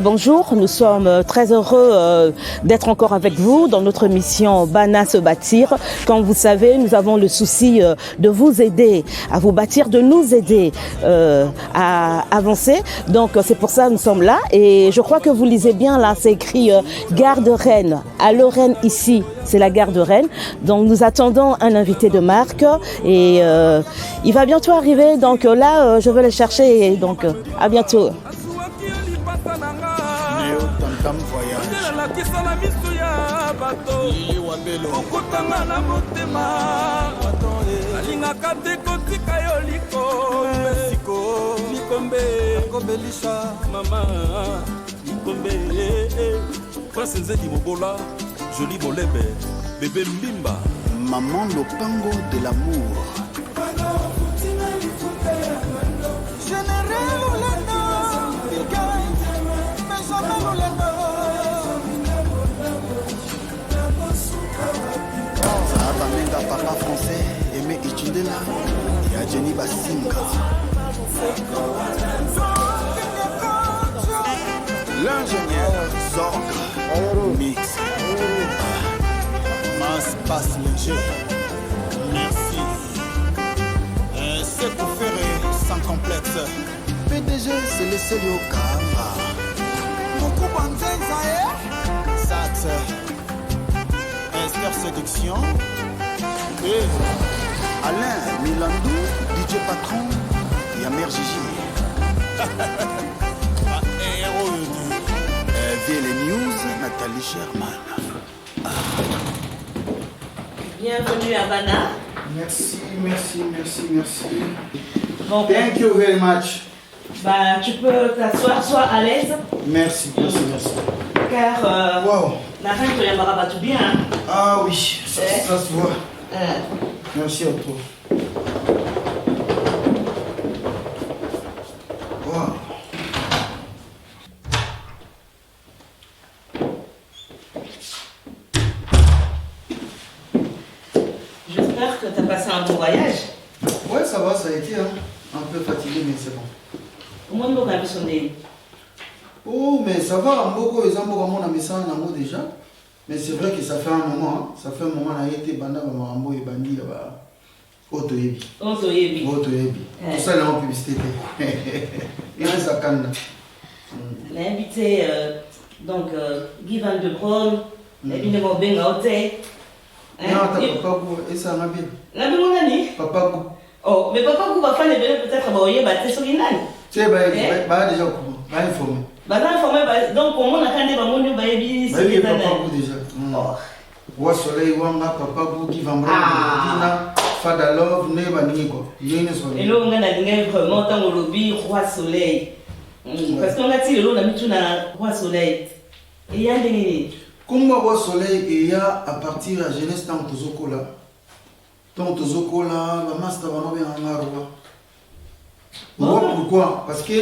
Bonjour, nous sommes très heureux d'être encore avec vous dans notre mission Bana se bâtir. Comme vous savez, nous avons le souci de vous aider, à vous bâtir, de nous aider à avancer. Donc c'est pour ça que nous sommes là et je crois que vous lisez bien là, c'est écrit Gare de Rennes. À Lorraine ici, c'est la gare de Rennes. Donc nous attendons un invité de marque et il va bientôt arriver. Donc là, je vais le chercher et donc à bientôt. Joli Bolebe, bébé Mbimba. Maman Lopango de l'amour. Général Olendo, Ça papa français, Aimé Ichindela, et à Jenny Basinga. L'ingénieur Zorg, mix. Masse passe léger. Merci. C'est pour faire sans complexe. PDG, c'est le seul au Kama. beaucoup Banzenza, Sax. Esther Séduction. Et Alain Milandou, DJ Patron. Yamer Gigi. Héros du VL News, Nathalie Sherman. Bienvenue à Bana. Merci. Bon, Thank you very much. bah, tu peux t'asseoir, sois à l'aise. Merci. Car Wow. la reine te yambara tout bien. Hein? Ah oui, ça se voit. Euh, Merci à toi. Wow. J'espère que tu as passé un bon voyage. Ouais, ça va, ça a été un peu fatigué, mais c'est bon. Au moins, nous avons sonné. Oh, mais ça va, Mboko et Zambo, on a mis ça en amour déjà. Mais c'est vrai que ça fait un moment, ça fait un moment, on a été banda, Mambo et Bandi là-bas. Otoyebi. Otoyebi. Tout ça, là, en publicité. Il reste à Cannes. On a invité donc Guy Van de Bron, l'invité mon ben Gaote. Non, t'as papa Gou, et ça m'a bien. La même mon ami. Papa Gou. Oh, mais papa Gou va faire les bébés peut-être à Baoye, bah t'es sur l'inan. Tu sais, bah déjà au courant, bah informé. Bah t'es informé, donc au moins on a quand même mon bah yebi Bah oui, papa Gou déjà. Wa soleil, wanga, papa Gou, Guy Van Bron, Dina, Fada Love, ne ba ningi quoi. Yéne soleil. Et là on a l'ingan vraiment tant au lobby Roi Soleil. Parce qu'on a tiré l'eau, on a mis tout dans Roi Soleil. Et il y a des... Comme Roi Soleil, il y a à partir de la jeunesse tant Tozoko là. Tant Tozoko là, la master va nous bien en pourquoi? Parce que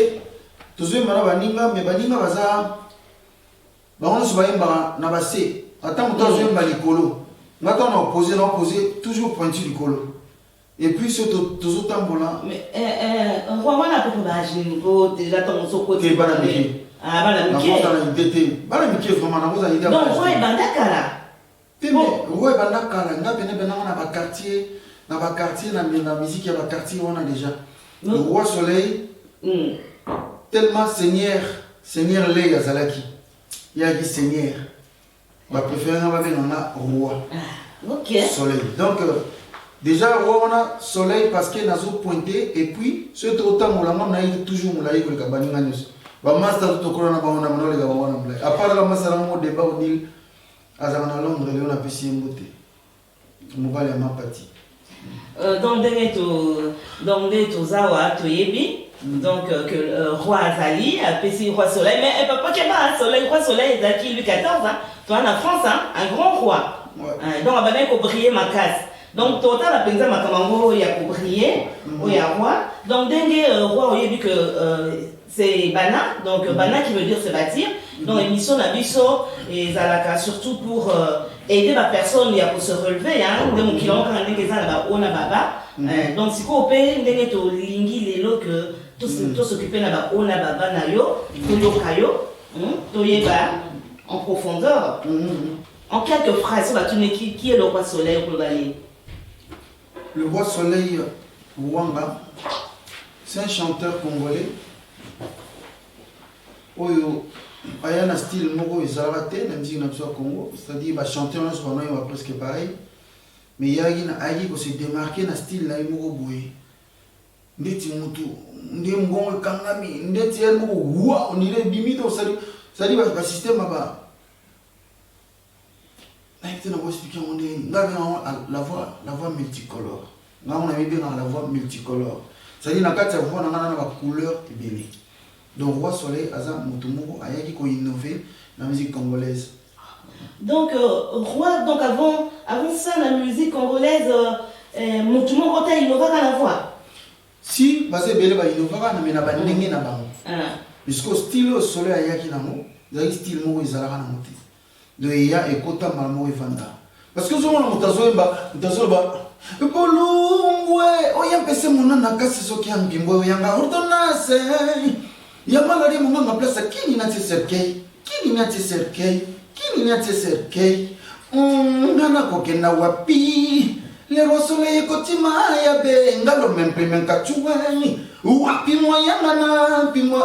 Tozo mara baninga, mais baninga baza. On se voit na basé. Attends, Tozo balikolo. Maintenant on a opposé toujours pointu du colo. Et puis ce Tozo tambola. Mais Roi, moi, la pauvre, déjà ton soko. Et Banamiki. Ah, Banamiki. Banamiki, vraiment, on a idée. Non, Roi est Bandakala. Roi est Bandakala. On a un quartier, la musique, il y a un quartier, on a déjà. Le Roi Soleil, tellement Seigneur Lei Azalaki. Il y a dit Seigneur. Ma préférée, on a Roi. Ok. Soleil. Donc, déjà, Roi, on a Soleil parce qu'il a pointé. Et puis, ce autant, on a toujours mon laïc, le Kabaninganus. Master tout corona ba on a monolé ga wana blé à part la masala mo débat au Nil azana Londres on a pesi mboté mo bale ma parti donc des zawa toyebi donc que roi Azali a pesi roi Soleil mais papa qui pas Soleil roi Soleil d'aki Louis XIV hein toi en France hein un grand roi donc on va ko briller ma casse donc total la penza makamango ya ko briller o ya roi donc dengue roi oyebi que c'est Bana, donc Bana qui veut dire se bâtir. Donc émission Nabiso et Zalaka surtout pour aider la personne pour se relever. Donc il y a un baba. Donc si on peut lingi les lots que tout s'occuper na ba ona baba na yo, to yokayo, to yeba en profondeur. En quelques phrases, qui est le roi soleil pour Bali? Le roi soleil Wanga, c'est un chanteur congolais. Oyo ayana style moko ezalate na musique na biso Congo, c'est-à-dire ba chanteur na so na presque pareil. Mais yagi na agi ko se démarquer na style na moko boye. Ndeti mutu, ndé ngongo kangami, ndeti ya moko wa onire bimito c'est-à-dire ba système ba. Na été na expliquer on est la voix multicolore. Nga on a mis bien la voix multicolore. C'est-à-dire na kati ya voix na na ba couleur ebele. Donc roi soleil azam mutumoko ayaki ko innover la musique congolaise. Donc roi, donc avant ça la musique congolaise mutumoko ta innovaka la voix. Si basé belé ba innovaka na mena ba ndenge na bango. Puisque style soleil ayaki nango, zaki style moko ezalaka na moté. Donc il y a ekota malmo evanda. Parce que souvent mutazo ba bolungwe oyempese mona nakasi soki ambimbo yanga ordonnance. Yamalari munga place kini na tserkei ngana kokena wapi le rosole kotima ya be ngalo mempe menkachuani wapi moyanga na pimo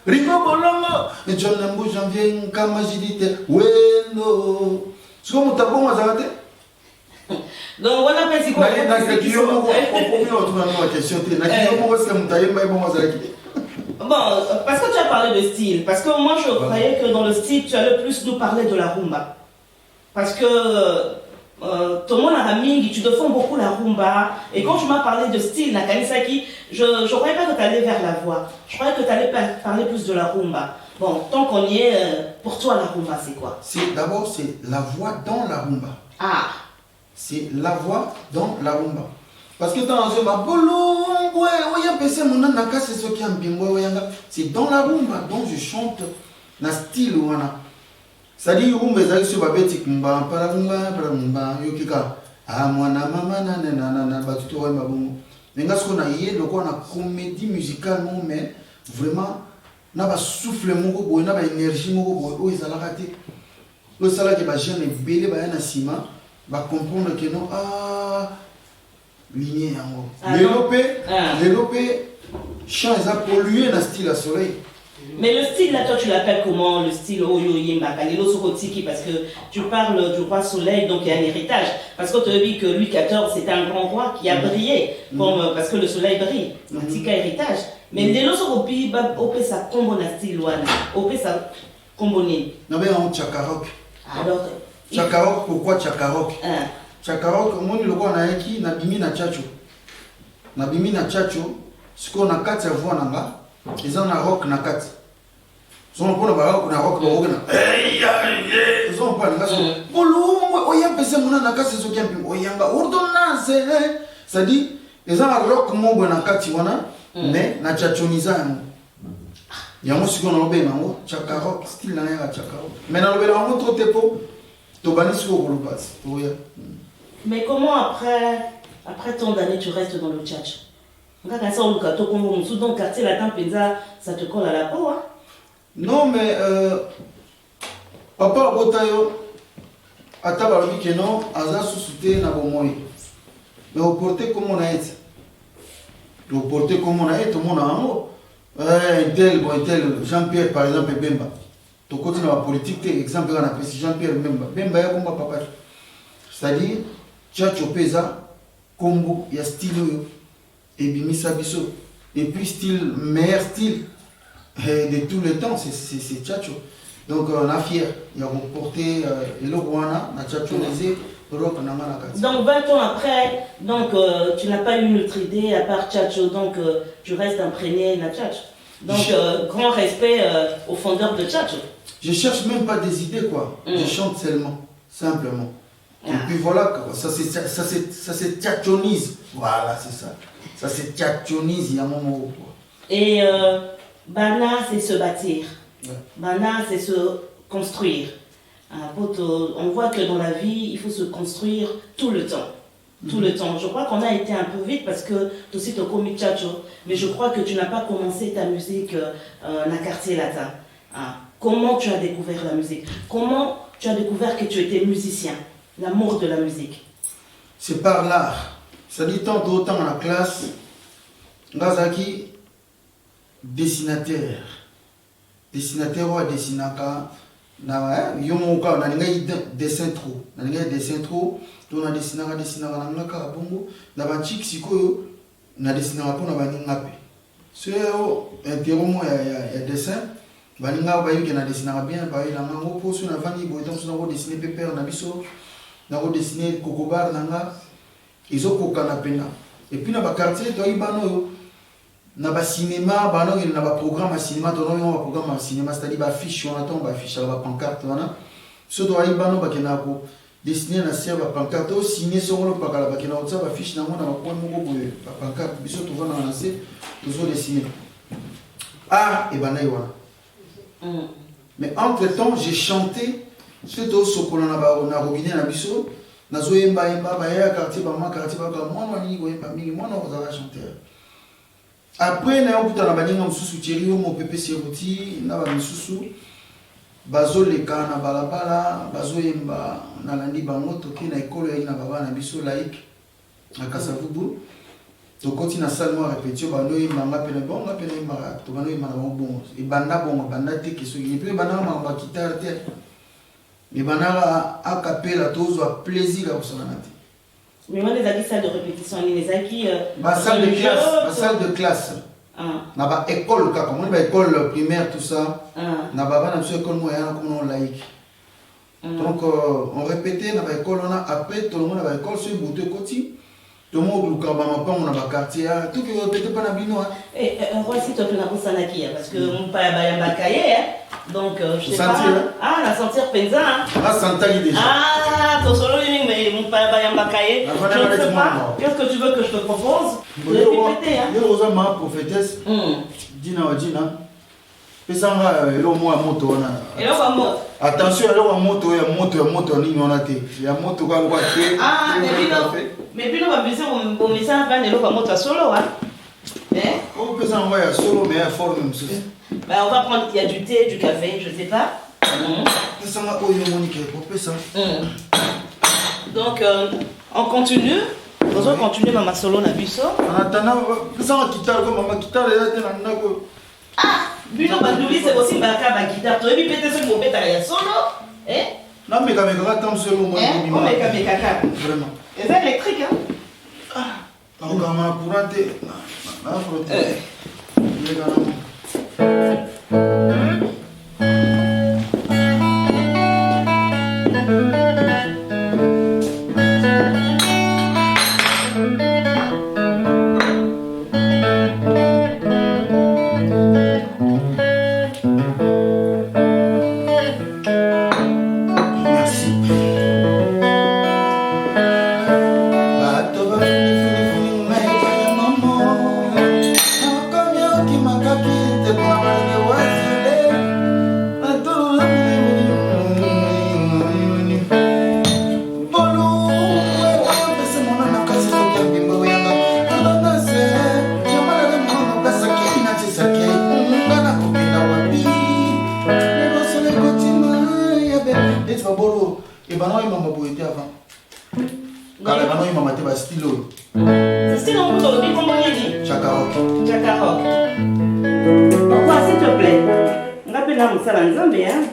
ringo bolongo jona mbu janvier kama jidite weno siko mutabonga zakate. Donc voilà petit quoi na kiyo moko ko tuna no question te na kiyo moko c'est mutayemba bonga zakate. Bon, parce que tu as parlé de style, parce que moi je croyais que dans le style tu allais plus nous parler de la rumba. Parce que tout le monde a mingi, tu défends beaucoup la rumba. Et quand tu m'as parlé de style, Nakanisaki, je ne croyais pas que tu allais vers la voix. Je croyais que tu allais parler plus de la rumba. Bon, tant qu'on y est, pour toi la rumba c'est quoi? D'abord c'est la voix dans la rumba. Ah. C'est la voix dans la rumba. Parce que dans un bolongwe, c'est dans la rumba dont je chante na style wana. C'est-à-dire rumba ezali so babeti kumba para rumba yokika ah mwana mama na batuto wa mabongo. Menga siko na yé loko na comédie musicale non mais vraiment na ba souffle moko boy na ba énergie moko boy o ezalaka te. Le sala ke ba jeune belé ba na sima ba comprendre que non lignée yango. L'élopé chant ça pollué dans style à soleil. Mais le style là, toi tu l'appelles comment? Le style Oyo Yemba, Kalelo Sokotiki, parce que tu parles du roi soleil, donc il y a un héritage. Parce qu'on te dit que Louis XIV c'était un grand roi qui a brillé, parce que le soleil brille. C'est un héritage. Mais Lelo Sokopi, Opé ça combo na style Wana, Opé ça comboni. Non mais on Tchakarok. Alors. Tchakarok, pourquoi Tchakarok? Tchakarok, moi le roi na yaki na bimi na tchacho. Na bimi na tchacho, ce qu'on a quatre voix nanga, ils en a rock na quatre. Son pour le baroque na rock na. Ils ont pas na son. Bolumwe oyam pese mona na kase so kiampi oyanga ordonnance. Ça dit ils en a rock mo na kati wana, mais na tchachoniza yango. Yango ce qu'on a obé nango, Tchakarok, style na ya Tchakarok. Mais na obé nango trop tepo. Mais comment après tant d'années tu restes dans le tchatch? Dans le quartier latin, ça te colle à la peau, hein? Non, mais papa Botayo, Ataba lui que non, Aza sous-souté na bomoi. Mais au porté comme on a été. Au porté comme on a été, tout le monde a un mot. Un tel, Jean-Pierre par exemple, Bemba. Tu continues la politique, exemple, on appelle Jean-Pierre Bemba. Bemba ya bomba papa. C'est-à-dire, Tchacho Pesa, Congo, il y a style et Bimisa Bisso. Et puis style, meilleur style de tous les temps, c'est Tchacho. Donc on a fier, il y a reporté le Rwanda, on a Tchachonisé, rock Namana. Donc 20 ans après, donc, tu n'as pas eu une autre idée à part Tchacho, donc tu restes imprégné de Tchacho. Donc grand respect aux fondeurs de Tchacho. Je cherche même pas des idées quoi, je chante seulement, simplement. Et puis voilà, quoi. Ça se tchatchonise. Voilà, c'est ça. Ça se tchatchonise, il y a un moment. Et Bana, c'est se bâtir. Ouais. Bana, c'est se construire. On voit que dans la vie, il faut se construire tout le temps. tout le temps. Je crois qu'on a été un peu vite parce que tu aussi te commis tchatcho, mais je crois que tu n'as pas commencé ta musique dans quartier latin. Hein. Comment tu as découvert la musique? Comment tu as découvert que tu étais musicien? L'amour de la musique. C'est par l'art. Ça dit tant autant dans la classe, Ngazaki, dessinateur. Dessinateur ou dessinaka. Yomoka, na dessin trop. Na dessin trop. Donc, on a dessiné un bongo. Na ba chik siko, na dessiné un peu na ba ngape. C'est un terme il y a dessin. Baninga ba yuki na dessiné bien, ba ila ngo poso na vani bo donc on a dessiné pépère na biso. Na ko dessiné kokobar nanga. Ils ont koka na pena. Et puis na ba quartier to ibano na ba cinéma, ba no na ba programme à cinéma, to no ba programme à cinéma, c'est-à-dire ba affiche, on attend ba affiche ba pancarte wana. So to ibano ba kena ko dessiné na serre ba pancarte au signé sur le pakala ba kena otsa ba affiche na mo na ba point moko boye ba pancarte biso to va na lancer to zo dessiner. Ah et bana wana. Mais entre-temps, j'ai chanté ce dos sokola na robinet na biso na zo yemba ba ya quartier ba moi ni go yemba mingi moi na kozala chanteur. Après na okuta na baninga mususu Thierry mo pepe Seruti na ba mususu bazo leka na balabala bazo yemba na landi bango toki na école ya na baba na biso laïque na Kasavubu to koti na salle mo répétition ba no yemba ngapena bon ngapena yemba to ba no yemba na bon e banda te keso et puis banda ma guitare te et banda a capella tozo a plaisir à osana te. Mais moi, les salles de répétition, les acquis. Ma salle de classe. Na ba école, comme on dit, école primaire, tout ça. Na ba na école moyenne, comme on laïque. Donc, on répétait, na ba école, on a après, tout le monde na ba école, sur Bouté Koti. Tout le monde, on a ba quartier, tout qui répétait pas na bino. Et Roi, si tu as fait Sanaki, parce que mon père a bakaye, donc je sais pas. Ah, la sentir Penza. Ah, Santali déjà. Ah, ton solo, mais mon père a bakaye. Je ne sais pas. Qu'est-ce que tu veux que je te propose? De répéter, hein. Je suis ma prophétesse. Dina. Pesanga, elo mo moto na. Elo wa moto. Attention, elo wa moto ni on a te. Ya moto ka kwa te. Ah, mais puis nous va baisser au message pas elo wa moto solo, hein. Eh? On peut s'envoyer solo mais à forme même. Ben, on va prendre, il y a du thé, du café, je sais pas. Pesanga oyo monique pour pesa. Donc on continue. On va continuer ma solo na biso. En attendant, pesanga guitare comme ma guitare là te na ndako. Ah, bino banduli c'est aussi ba guitare. Tu veux péter ce mopeta ya solo? Eh? Na meka tam solo moi ni ma. Meka vraiment. Et c'est électrique hein. Ah, on va courant te. Na frotter.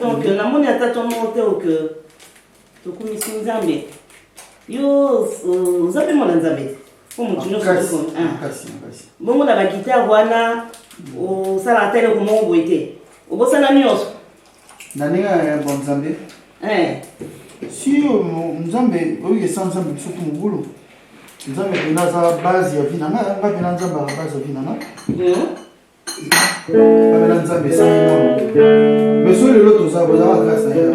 Donc, la monnaie a monté au que tu commissions Zambé. Yo, vous avez mon Zambé. Comment tu nous fais bon, on a la guitare, voilà, au salatel, au moment où était. Au bout de la nuit. Nani a bon Zambé? Si Zambé, oui, sans Zambé, surtout mon boulot. Zambé, il a sa base, il y a Vinana, il y a Zambé à la base de Vinana. Mais sur le lot, vous avez grâce à elle.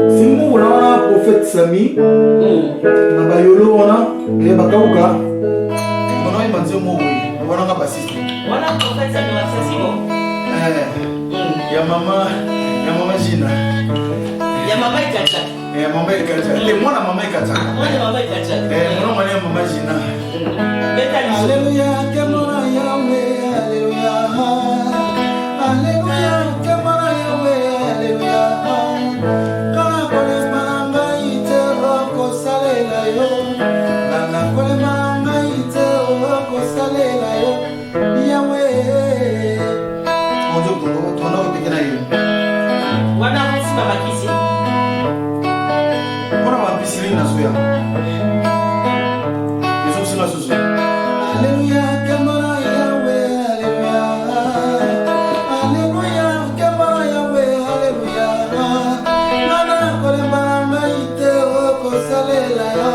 Si nous on a un prophète Sami, na bayolo on a et bakauka. On a un manzio moui, on a un bassiste. On a un prophète Sami Massimo. Ya maman Gina. Ya maman Tata. Maman Ekacha. Et moi, la maman Ekacha. Moi, la maman Ekacha. Moi, maman Gina. Alléluia, Kemara Yahweh, Alléluia. Alléluia, Kemara Yahweh, Alléluia. Kana kole manga ite oko salela yo. Nana kole manga ite oko salela yo. Yahweh. On dit qu'on a répété na yo. Wana si baba kisi. Pour avoir piscine na soya. Les autres sont là ce soir. Alléluia, Kemara Yahweh, Alléluia. Alléluia, Kemara Yahweh, Alléluia. Nana kole manga ite oko salela yo.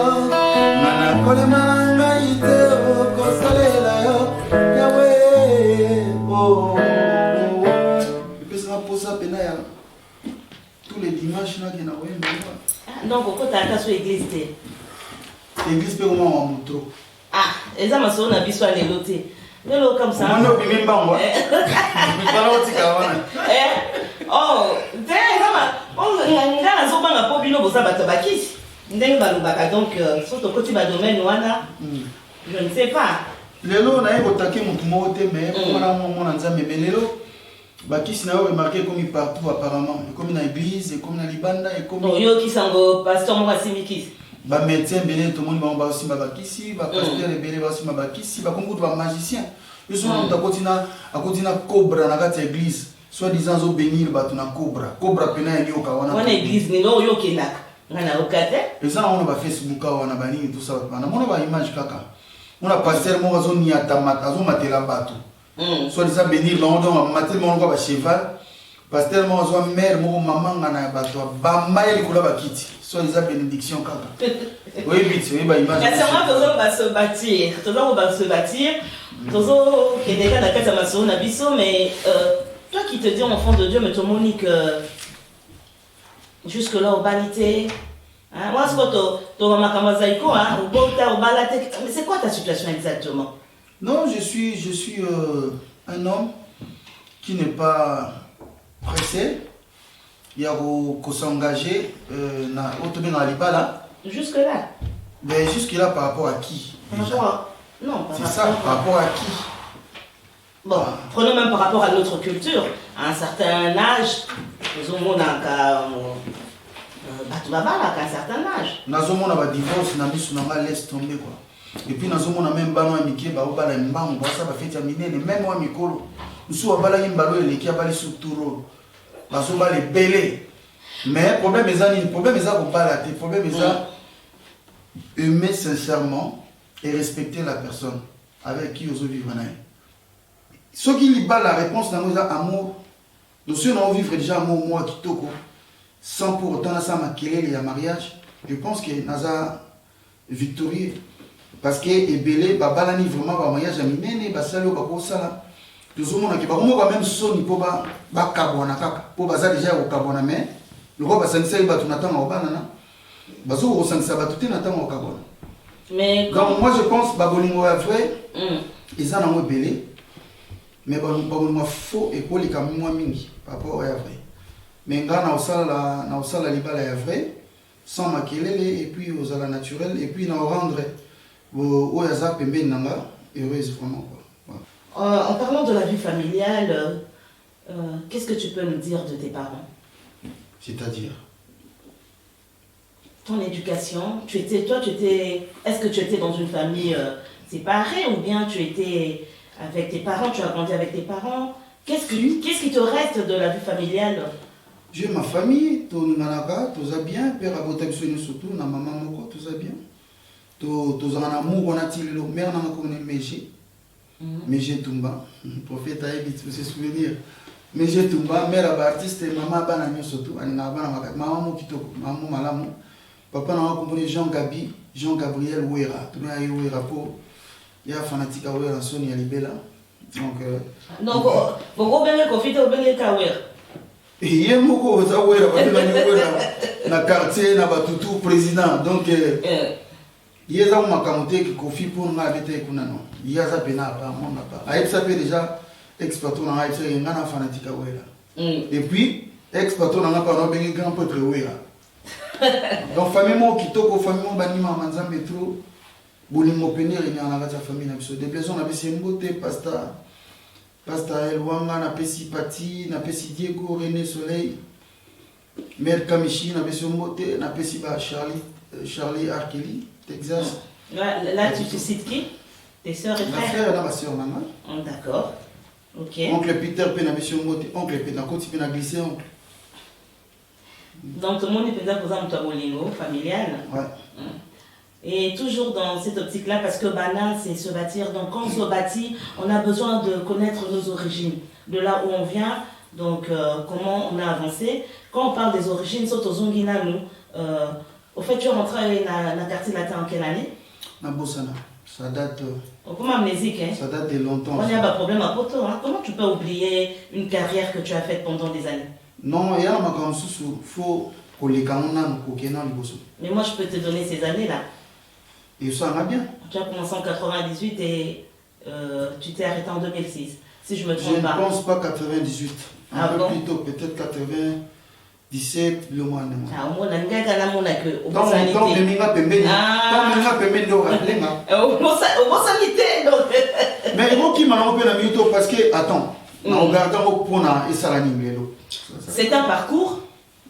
Nana kole manga ite oko salela yo. Yahweh, oh. Et puis ça va pour ça penaya. Tous les dimanches là qui n'a rien de moi. Donc pourquoi tu as sur l'église? L'église peut comment on montre. Ah, et ça m'a sonné na biso les lotés. Le lot comme ça. On a oublié même pas moi. Mais pas l'autre qui a Oh, c'est ça m'a. On ngana zo bana po bino boza bato bakisi. Ndenge balobaka donc surtout côté ba domaine wana. Je ne sais pas. Lelo na yeko taquer mutu mo te mais pour na mo na nzambe mais lelo bakisi na yo remarqué comme partout apparemment comme na église comme na libanda et comme yo ki sango pasteur mo basimikisi. Ba médecin belé tout le monde ba osimba bakisi ba pasteur belé ba osimba bakisi ba kongo ba magicien. Yo so na kotina akotina cobra na kati église. Soit disant zo bénir batu na cobra pena yeli okawana. Wana église ni no yo kenaka. Ngana okate. Et ça on ba Facebook wana bani tout ça bana mona ba image kaka. On a pasteur mo zo ni atamata zo matela batu. Soit disant bénir là on doit mater mon ba cheval. Pasteur mo zo mère mo maman ngana batu ba maili kula ba kiti. Soit disant bénédiction kaka. Oui vite, oui ba image. C'est moi toujours va se bâtir. Toujours va se bâtir. Toujours que des gars na kata maso na biso mais toi qui te dis enfant de Dieu, mais ton Monique, jusque-là, au banité, hein, moi, c'est quoi ton Makamazaïko, hein, au Bota, au Balaté, mais c'est quoi ta situation exactement? Non, je suis un homme qui n'est pas pressé. Il y a qu'à s'engager dans la Libala. Jusque-là? Mais jusque-là, par rapport à qui? Par rapport à... Non, c'est ça, par rapport à qui? Bon, prenons même par rapport à notre culture. À un certain âge, nous avons un certain âge. Nous avons un divorce, nous avons laissé tomber. Et puis nous avons même ballon amitié, nous avons un ballon, nous avons fait terminer, même moi, Mikolo. Nous avons un ballon qui a balé sur tout rôle. Nous avons un belé. Mais le problème est que le problème est aimer sincèrement et respecter la personne avec qui nous vivons. Ce qui lui bat la réponse dans nos amour, nous sommes vivre déjà amour moi qui toko, sans pour autant ça maquiller le mariage. Je pense que naza victorieux parce que ebélé babalani vraiment ba mariage à minene ba salo ba ko sala. Nous sommes na ki ba ko même soni po ba kabona kaka po baza déjà au kabona mais le roi ba sanisa ba tunatanga obana na bazo ko sanisa ba tutina tanga au kabona. Mais donc moi je pense ba bolingo vrai ils en ont ebélé. Mais bon, faux et pour les caméras mingi par rapport à vrai. Mais quand on a la libala est vrai, sans maquiller et puis aux ala naturel et puis on rendre au hasard pembe nanga heureuse vraiment quoi. En parlant de la vie familiale, qu'est-ce que tu peux nous dire de tes parents? C'est-à-dire ton éducation. Est-ce que tu étais dans une famille séparée ou bien tu étais avec tes parents, tu as grandi avec tes parents? Qu'est-ce qui te reste de la vie familiale? J'ai ma famille, tout ça bien, père Abotabisoni surtout, na maman moko, tout ça bien. Tout en amour, on a tiré le mère, on a connu Méjé Tumba, prophète a évité se souvenir. Méjé Tumba, mère artiste, maman banane surtout, maman kitoko, maman malamu. Papa n'a compris Jean Gabriel Ouera, tout le monde a Ouera pour. Il y a fanatique à Ouera, Sony à Libella. Donc, vous avez confité au Béné Kawera. Il y a beaucoup de Ouera, dans le quartier, dans le tout président. Donc, il y a un makamoté qui confie pour nous habiter avec nous. Il y a un pénal, on n'a pas. Aïe, ça fait déjà ex-patron, il y a un fanatique à Ouera. Et puis, ex-patron, on n'a pas un grand peu de Ouera. Donc famille mo kitoko famille mo banima manzambe trop bolingo pene renya na kati ya famille na biso. Des personnes na bisi mbote Pasteur Elwanga na pesi Pati na pesi Diego René Soleil Mère Kamichi na bisi mbote na pesi ba Charlie Arkeli Texas. Là tu cites qui? Tes sœurs et frères? Ma frère et ma sœur nana. D'accord. Ok. Oncle Peter pe na bisi mbote, oncle Peter na koti pe na glissé oncle. Donc tout le monde est peut-être posé en bolingo familial. Ouais. Et toujours dans cette optique-là, parce que Bana, c'est se bâtir. Donc quand on se bâtit, on a besoin de connaître nos origines, de là où on vient, donc comment on a avancé. Quand on parle des origines, surtout Zongina, nous, au fait, tu es rentré dans le quartier latin en quelle année? Na Bossana. Ça date. Comme amnésique, hein? Ça date de longtemps. On a un problème à poto. Hein? Comment tu peux oublier une carrière que tu as faite pendant des années? Non, il y a un sous faut que les canons Mais moi, je peux te donner ces années-là. Et ça va bien. Tu as commencé en 98 et tu t'es arrêté en 2006, si je me trompe Je pas. ne pense pas 98. Un peu bon? plus tôt, peut-être 97, le mois de Ah, au moins, on a que au donc, sanité. donc, le minga pembeni. Ah. Donc, le minga pembeni, donc, Au bon sanité, donc. mais il faut qu'il m'a envoyé la minute parce que, attends, en regardant au point, et ça l'anime. C'est un parcours.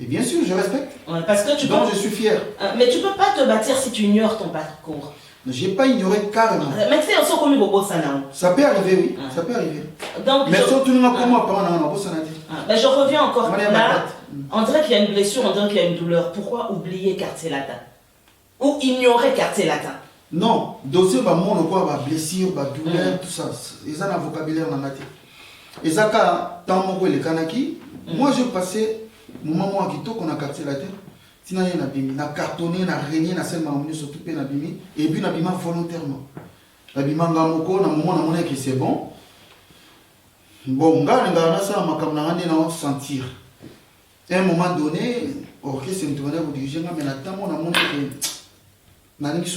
Et bien sûr, je respecte. Ouais, parce que tu Donc, peux... je suis fier. Mais tu peux pas te bâtir si tu ignores ton parcours. Je n'ai pas ignoré carrément. Mais c'est aussi comme Bobo Sana. Ça peut arriver, oui. Ah. Ça peut arriver. Donc, Mais surtout, nous n'avons pas moi, par exemple, ça n'a dit. ben, je reviens encore Maria là. Matat. On dirait qu'il y a une blessure, on dirait qu'il y a une douleur. Pourquoi oublier quartier latin? Ou ignorer quartier latin? Non, dossier, bah, mon, quoi, bah, blessure, bah, douleur, tout ça. Ils ont un vocabulaire dans la tête. Et ça, tant mon les kanaki, moi, je passais, mon maman qui toque, on a quartier latin. Si on a cartonné, on a régné, on a seulement surtout on a bimi, et puis on a bimi volontairement. On a bimi ngamoko, on a moment que c'est bon. Bon, on a ça, on a sentir. À un moment donné, ok, c'est une tournée pour diriger, mais là, on a montré que on a dit que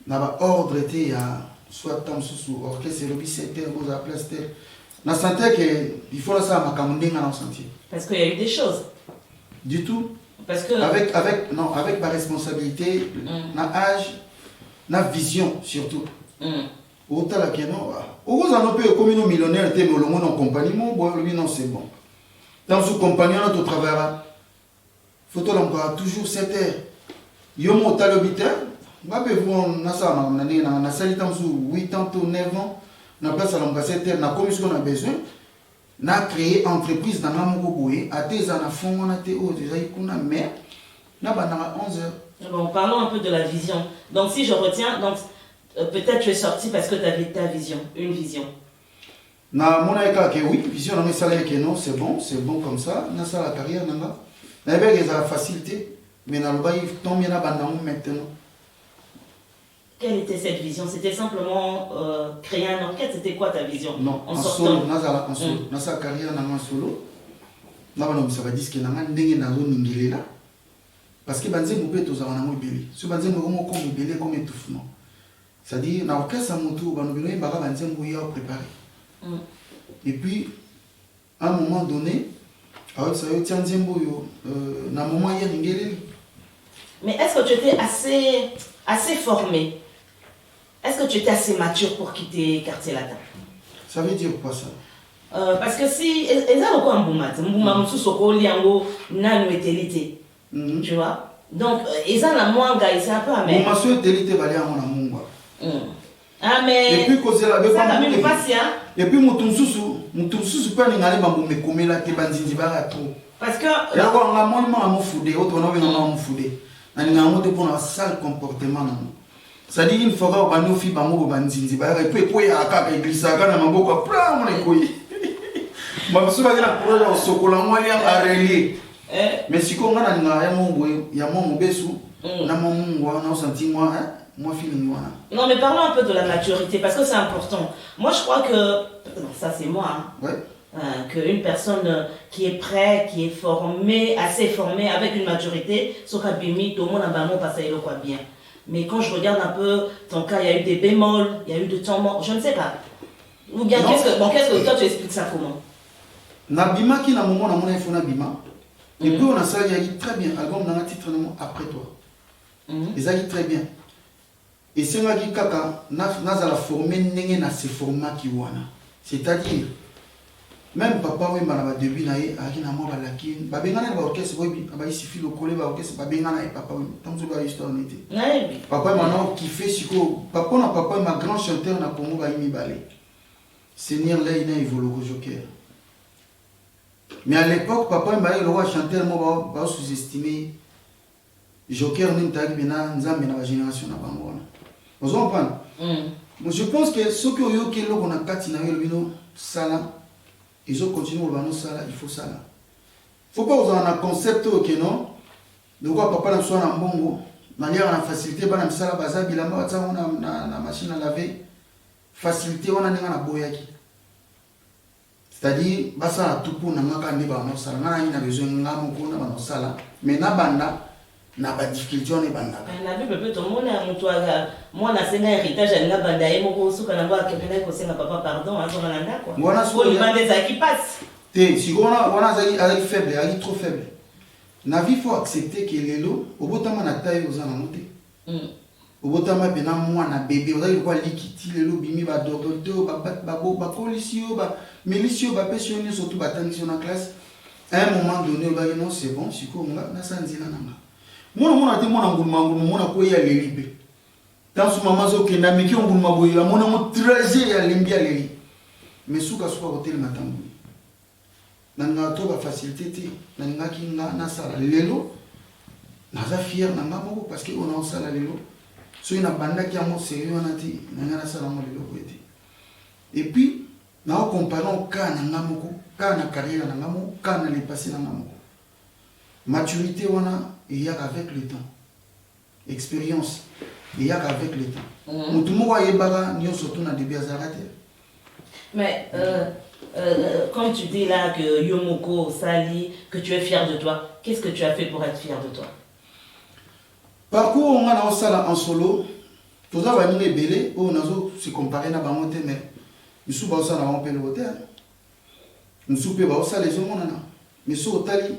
on a ordre était à soit temps sous orchestre, c'est le 17h, vous appelez c'était. On a senti qu'il faut ça, on a senti. Parce qu'il y a eu des choses. Du tout. Parce que... Avec ma responsabilité, ma âge, ma vision surtout. Autant la non. Au vous en avez comme une millionnaire, mais le monde en compagnie, non, c'est bon. Dans ce compagnon, notre travail, photo encore toujours 7 heures. Yo mon talo 8 heures. Moi, on a ça, on a sali dans 8 ans, 9 ans. On a place à l'emploi 7 heures, on a commis ce qu'on a besoin. On a créé entreprise dans Namogoboué, à tes en fond, on a été haut, déjà, on a mer, on a 11 heures. Bon, parlons un peu de la vision. Donc, si je retiens, donc peut-être tu es sorti parce que tu avais ta vision, une vision. Na mon aïka que oui, vision, on a mis ça là que non, c'est bon comme ça, on a ça la carrière, on a. On a la facilité, mais on a le bail, tombe bien maintenant. Quelle était cette vision? C'était simplement créer un orchestre? C'était quoi ta vision? Non, en solo, en solo. Dans sa carrière, en solo, ça va dire que nous avons parce que banze moupe tous avons un belé. Si banze moupe comme belé comme étouffement. C'est-à-dire, dans l'orchestre, on va nous préparer. Et puis, à un moment donné, alors ça y est, tiens, dans un moment, il y a mais est-ce que tu étais assez formé? Est-ce que tu étais assez mature pour quitter quartier latin? Ça veut dire quoi ça? Parce que si ils ont quoi un boumat, tu vois? Donc ils ont la moins c'est un peu amer. Mon monsieur était valé à mon amour. Ah mais et puis cause la ça va même passer hein. Et puis mon susu pas n'allait pas me commer la tebanzi bara trop. Parce que là on a moins à me fouder, autre on a me fouder. On a monté pour un sale comportement. Ça dit une fois qu'on a fait par moi banzinzi bara et puis quoi à ka église à kana maboko plein mon écoyi. Ma monsieur va dire la projet au sokola moi il a relié. Mais si qu'on a mon besu, na mon senti moi feeling. Non mais parlons un peu de la maturité parce que c'est important. Moi je crois que ça c'est moi. Hein. Ouais. Qu'une personne qui est prête, qui est formée, assez formée, avec une maturité, sauf qu'à Bimi, tout le monde a passé quoi bien. Mais quand je regarde un peu ton cas, il y a eu des bémols, il y a eu des temps morts, je ne sais pas. Ou bien qu'est-ce que toi tu expliques ça comment? Nabima qui n'a moment na mon iPhone nabima. Et puis on a ça, il y a très bien. Album dans un titre après toi. Et ça très bien. Et c'est là qui kaka n'a formé n'engé na ce format qui wana. C'est-à-dire même papa oui malaba début na ye aki na moi balaki babengana ba orchestre oui ba ici filo collé ba orchestre babengana et papa oui tant que ba histoire n'était. Papa maintenant qui fait siko papa na papa ma grand chanteur na Congo ba imi balé. Seigneur là il a évolué au Joker. Mais à l'époque papa m'a le roi chanteur moi ba sous-estimer Joker n'intag bena nzambe na génération na bango. Vous comprenez? Je pense que ce que yo ke loko na kati na yo bino sala ils ont continué au bano sala il faut ça là. Faut pas vous en un concept que non. De quoi papa na soit na mbongo manière na facilité bana misala baza bilamba batsa na machine à laver facilité wana ninga na boyaki. C'est-à-dire basa tout pour na ngaka ni ba no sala na ina besoin ngamo ko na ba no sala mais na banda na ba difficulté on est banda. La Bible peut tout le monde moi na senga héritage à nga banda et moko suka na ba kepena ko senga papa pardon azo na nda quoi. Voilà ce que bande za qui passe. Si on a avec faible, avec trop faible. Na vie faut accepter que lelo au botama na taille aux anoté. Au botama bena moi na bébé on a quoi likiti lelo bimi ba dodo ba policier ba milicio ba pensionné surtout ba tension en classe. À un moment donné ba non c'est bon siko na sanzila nanga. Mona te mona ngulu mona ko ya lelibe. Dans ce moment zo ke na miki ngulu maboya mona mo trajet ya limbia leli. Mais suka hotel matambu. Nanga to ba facilité ti nanga ki na sala lelo naza fier nanga moko parce que on a sala lelo so ina banda ki amo sérieux na ti nanga na sala mo lelo kwete. Et puis na comparons ka nanga moko ka na carrière nanga moko ka na le passé nanga moko. Maturité wana il y a avec le temps. Expérience il y a avec le temps. Mutu mo wa yebaka nyo surtout na début azarate. Mais comme tu dis là que Yomoko, Sali, que tu es fier de toi, qu'est-ce que tu as fait pour être fier de toi? Parcours, on a en solo, tout ça va nous belé, on a se comparer à Bamonte, mais nous sommes au salon, on peut le hôtel. Nous sommes au salon, les hommes, mais sur le tali,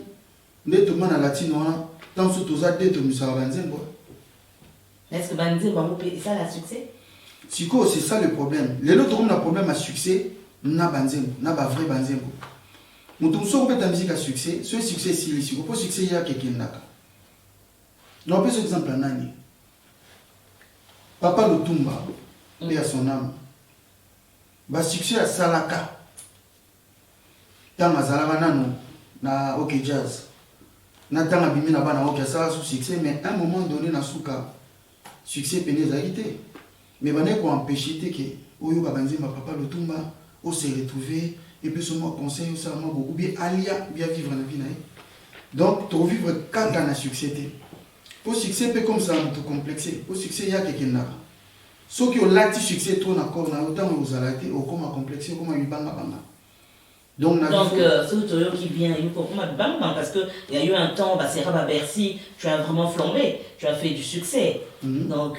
nous sommes à latino, tant que tout ça, nous sommes à Banzembo. Est-ce que Banzembo, ça a succès? C'est ça le problème. Les autres ont un problème à succès. Na banzembo, na ba vrai banzembo. Mutum so peut musique à succès, ce succès si le succès, pour succès il y a quelqu'un naka. Non, par exemple nani. Papa Lutumba, et à son âme. Ba succès à Salaka. Tanga zalaka nano na OK jazz. Na tanga bimi na bana OK ça sous succès mais à un moment donné na suka succès péné zaïté. Mais bané ko empêcher que oyo ba banzemba papa Lutumba on s'est retrouvé et puis ce mot conseil ça m'a beaucoup bien alia bien vivre la vie donc pour vivre quand on a succès pour succès peu comme ça tout complexé pour succès il y a quelqu'un là ceux qui ont lati succès trop d'accord na autant vous allez au comment complexé comment il banga banga donc ceux qui vient il faut comment banga parce que il y a eu un temps bah c'est à Bercy tu as vraiment flambé tu as fait du succès donc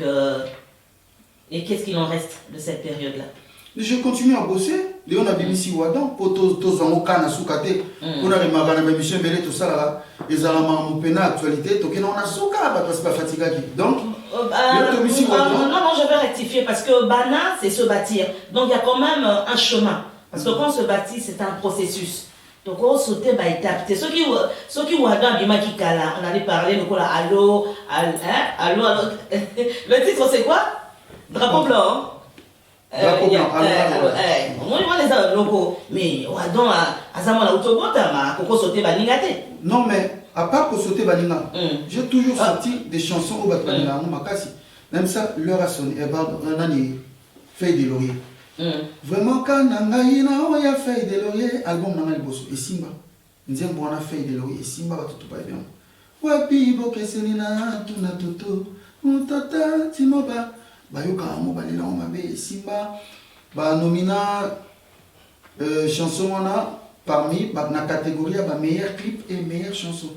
et qu'est-ce qu'il en reste de cette période là? Je continue à bosser. On a bien ici Wadon pour tous en aucun soukate. On a remarqué la mission belé tout ça là. Les alamans mon pena actualité. Donc on a souka parce que pas fatigué. Donc non je vais rectifier parce que Bana c'est se bâtir. Donc il y a quand même un chemin parce que quand on se bâtit c'est un processus. Donc on saute par étapes. C'est ceux qui Wadon bima qui kala. On allait parler donc là allô allô. Le titre c'est quoi? Drapeau blanc. Drapeau blanc. Les locaux, mais Wadon a Zamana Autobota, ma Coco sauté Baningate. Non, mais à part pour sauter Baninga, j'ai toujours sorti des chansons au Batbanina, même ça, l'heure a sonné. Et on a dit Feuille de laurier. Vraiment, quand on a Feuille de laurier, album Nanga Bosso et Simba. Nous avons une Feuille de laurier et Simba va tout pas bien. Wapi Boke Selina, Tuna Toto, Mutata, Timoba. Bayoka amo balela o mabe Simba ba nomina chanson wana parmi la catégorie ba meilleur clip et meilleure chanson.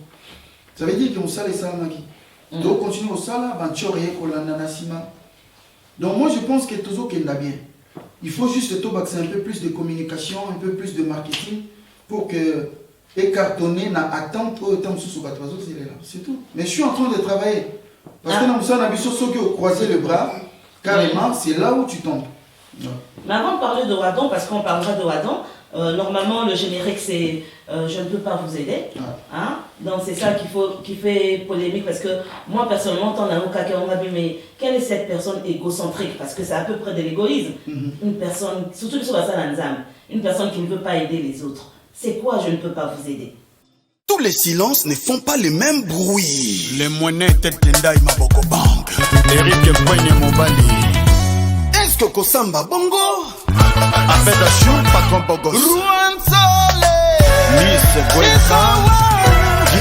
Ça veut dire qu'on sait les salamaki. Donc continuer au sala ba choré ko landa nasima. Donc moi je pense que toujours qu'il l'a bien. Il faut juste c'est un peu plus de communication, un peu plus de marketing pour que et cartonné, n'a attendre pour autant sous bateau, il est là. C'est tout. Mais je suis en train de travailler. Parce que dans on a vu ceux qui ont croisé le bras, carrément, c'est là où tu tombes. Ouais. Mais avant de parler de Wadon, parce qu'on parlera de Wadon, normalement le générique c'est je ne peux pas vous aider. Ouais. Hein? Donc c'est ça qui fait polémique, parce que moi personnellement, tant dans on a vu, mais quelle est cette personne égocentrique? Parce que c'est à peu près de l'égoïsme. Une personne, surtout sur la salle une personne qui ne veut pas aider les autres. C'est quoi je ne peux pas vous aider? Tous les silences ne font pas le même bruit. Les monnaies tête Tendai Maboko Bank. Eric Mwenye Mobali. Est-ce que Kosamba Bongo? Abed Achou, patron Bogos. Ruansole. Miss Gwesa.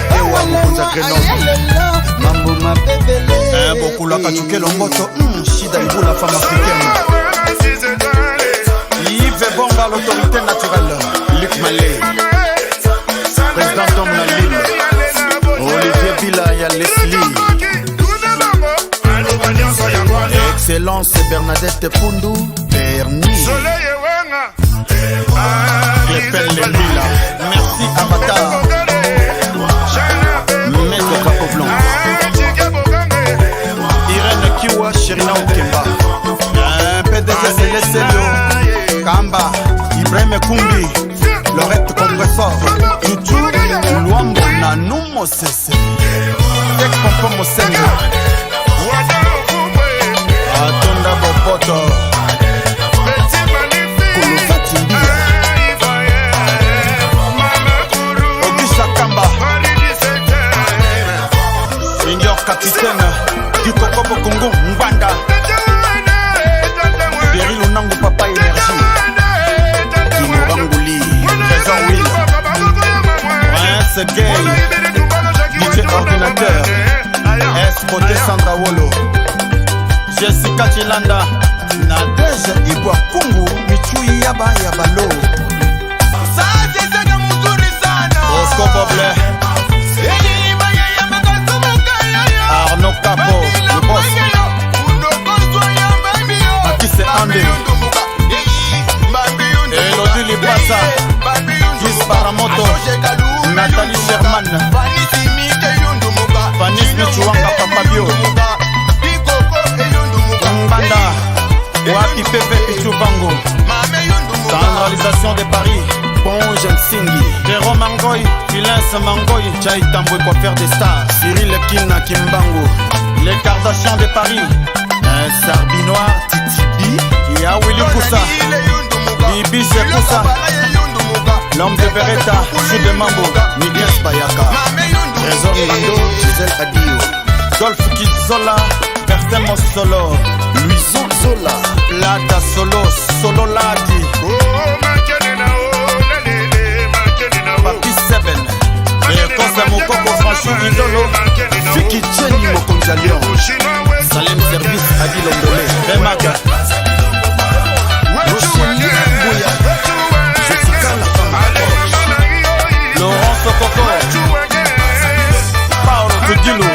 Giewa Mukunza Grenoble. Mambo ma bébélé. Beaucoup la Kachuke Lomboto. Shida Ibu la femme africaine. Yves Bonga, l'autorité naturelle. Luc Malé. Président d'Homme la Lille. Olivier Villa, Leslie. Excellence Bernadette Pundu. Bernie. Clépel Lila. Merci Avatar. Maître Drapeau Blanc. Irène Kiwa, Sherina Okemba. PDG Célestelio. Kamba. Ibrahim Kumbi. Lorette Compressor. Tutu. Luambo Nanou Mosese. Tek Pompom Mosenga. Atonda Bopoto. Kolofati Mbia. Augusta Kamba. Senior capitaine du Kokobo Congo Mbanda. Berry Lunangu Papa Énergie. Kinobangouli. Trésor Will. Prince Gay. DJ Ordinateur. Escoté Sandra Wolo. Jessica Chilanda. Nadège Ibwa Kungu. Michui Yaba Yabalo. Osco Boble. Arnaud Capo. Le boss. Aki c'est Andé. Elodie Lipasa. Gis Paramoto. Nathalie Sherman. Fanny Michuanga Papabio. Mbanda. Wapi Pepe Pichubango. Centralisation de Paris. Ponge Nsingi. Jérôme Mangoy. Philens Mangoy. Chai Tamboué pour faire des stars. Cyril Kina Kimbango. Les Kardashians de Paris. Un Sarbinois. Titibi. Y'a Willy Koussa. Bibi Sekoussa. L'homme de Beretta. Chou de Mambo. Miguel Bayaka. Trésor Lando. Gisèle Adio. Dolph Kizola. Bertem Solo. Luison Zola. Plata Solo. Solo Ladi. Papi Seven. Et Kosa Mokoko Franchou Idolo. Vicky Jenny Mokonjalion. Salem Service Adi Londolé. Remaga. Rochelle Bouya. Jessica la femme. Laurence Okoko. Paolo Kudilo.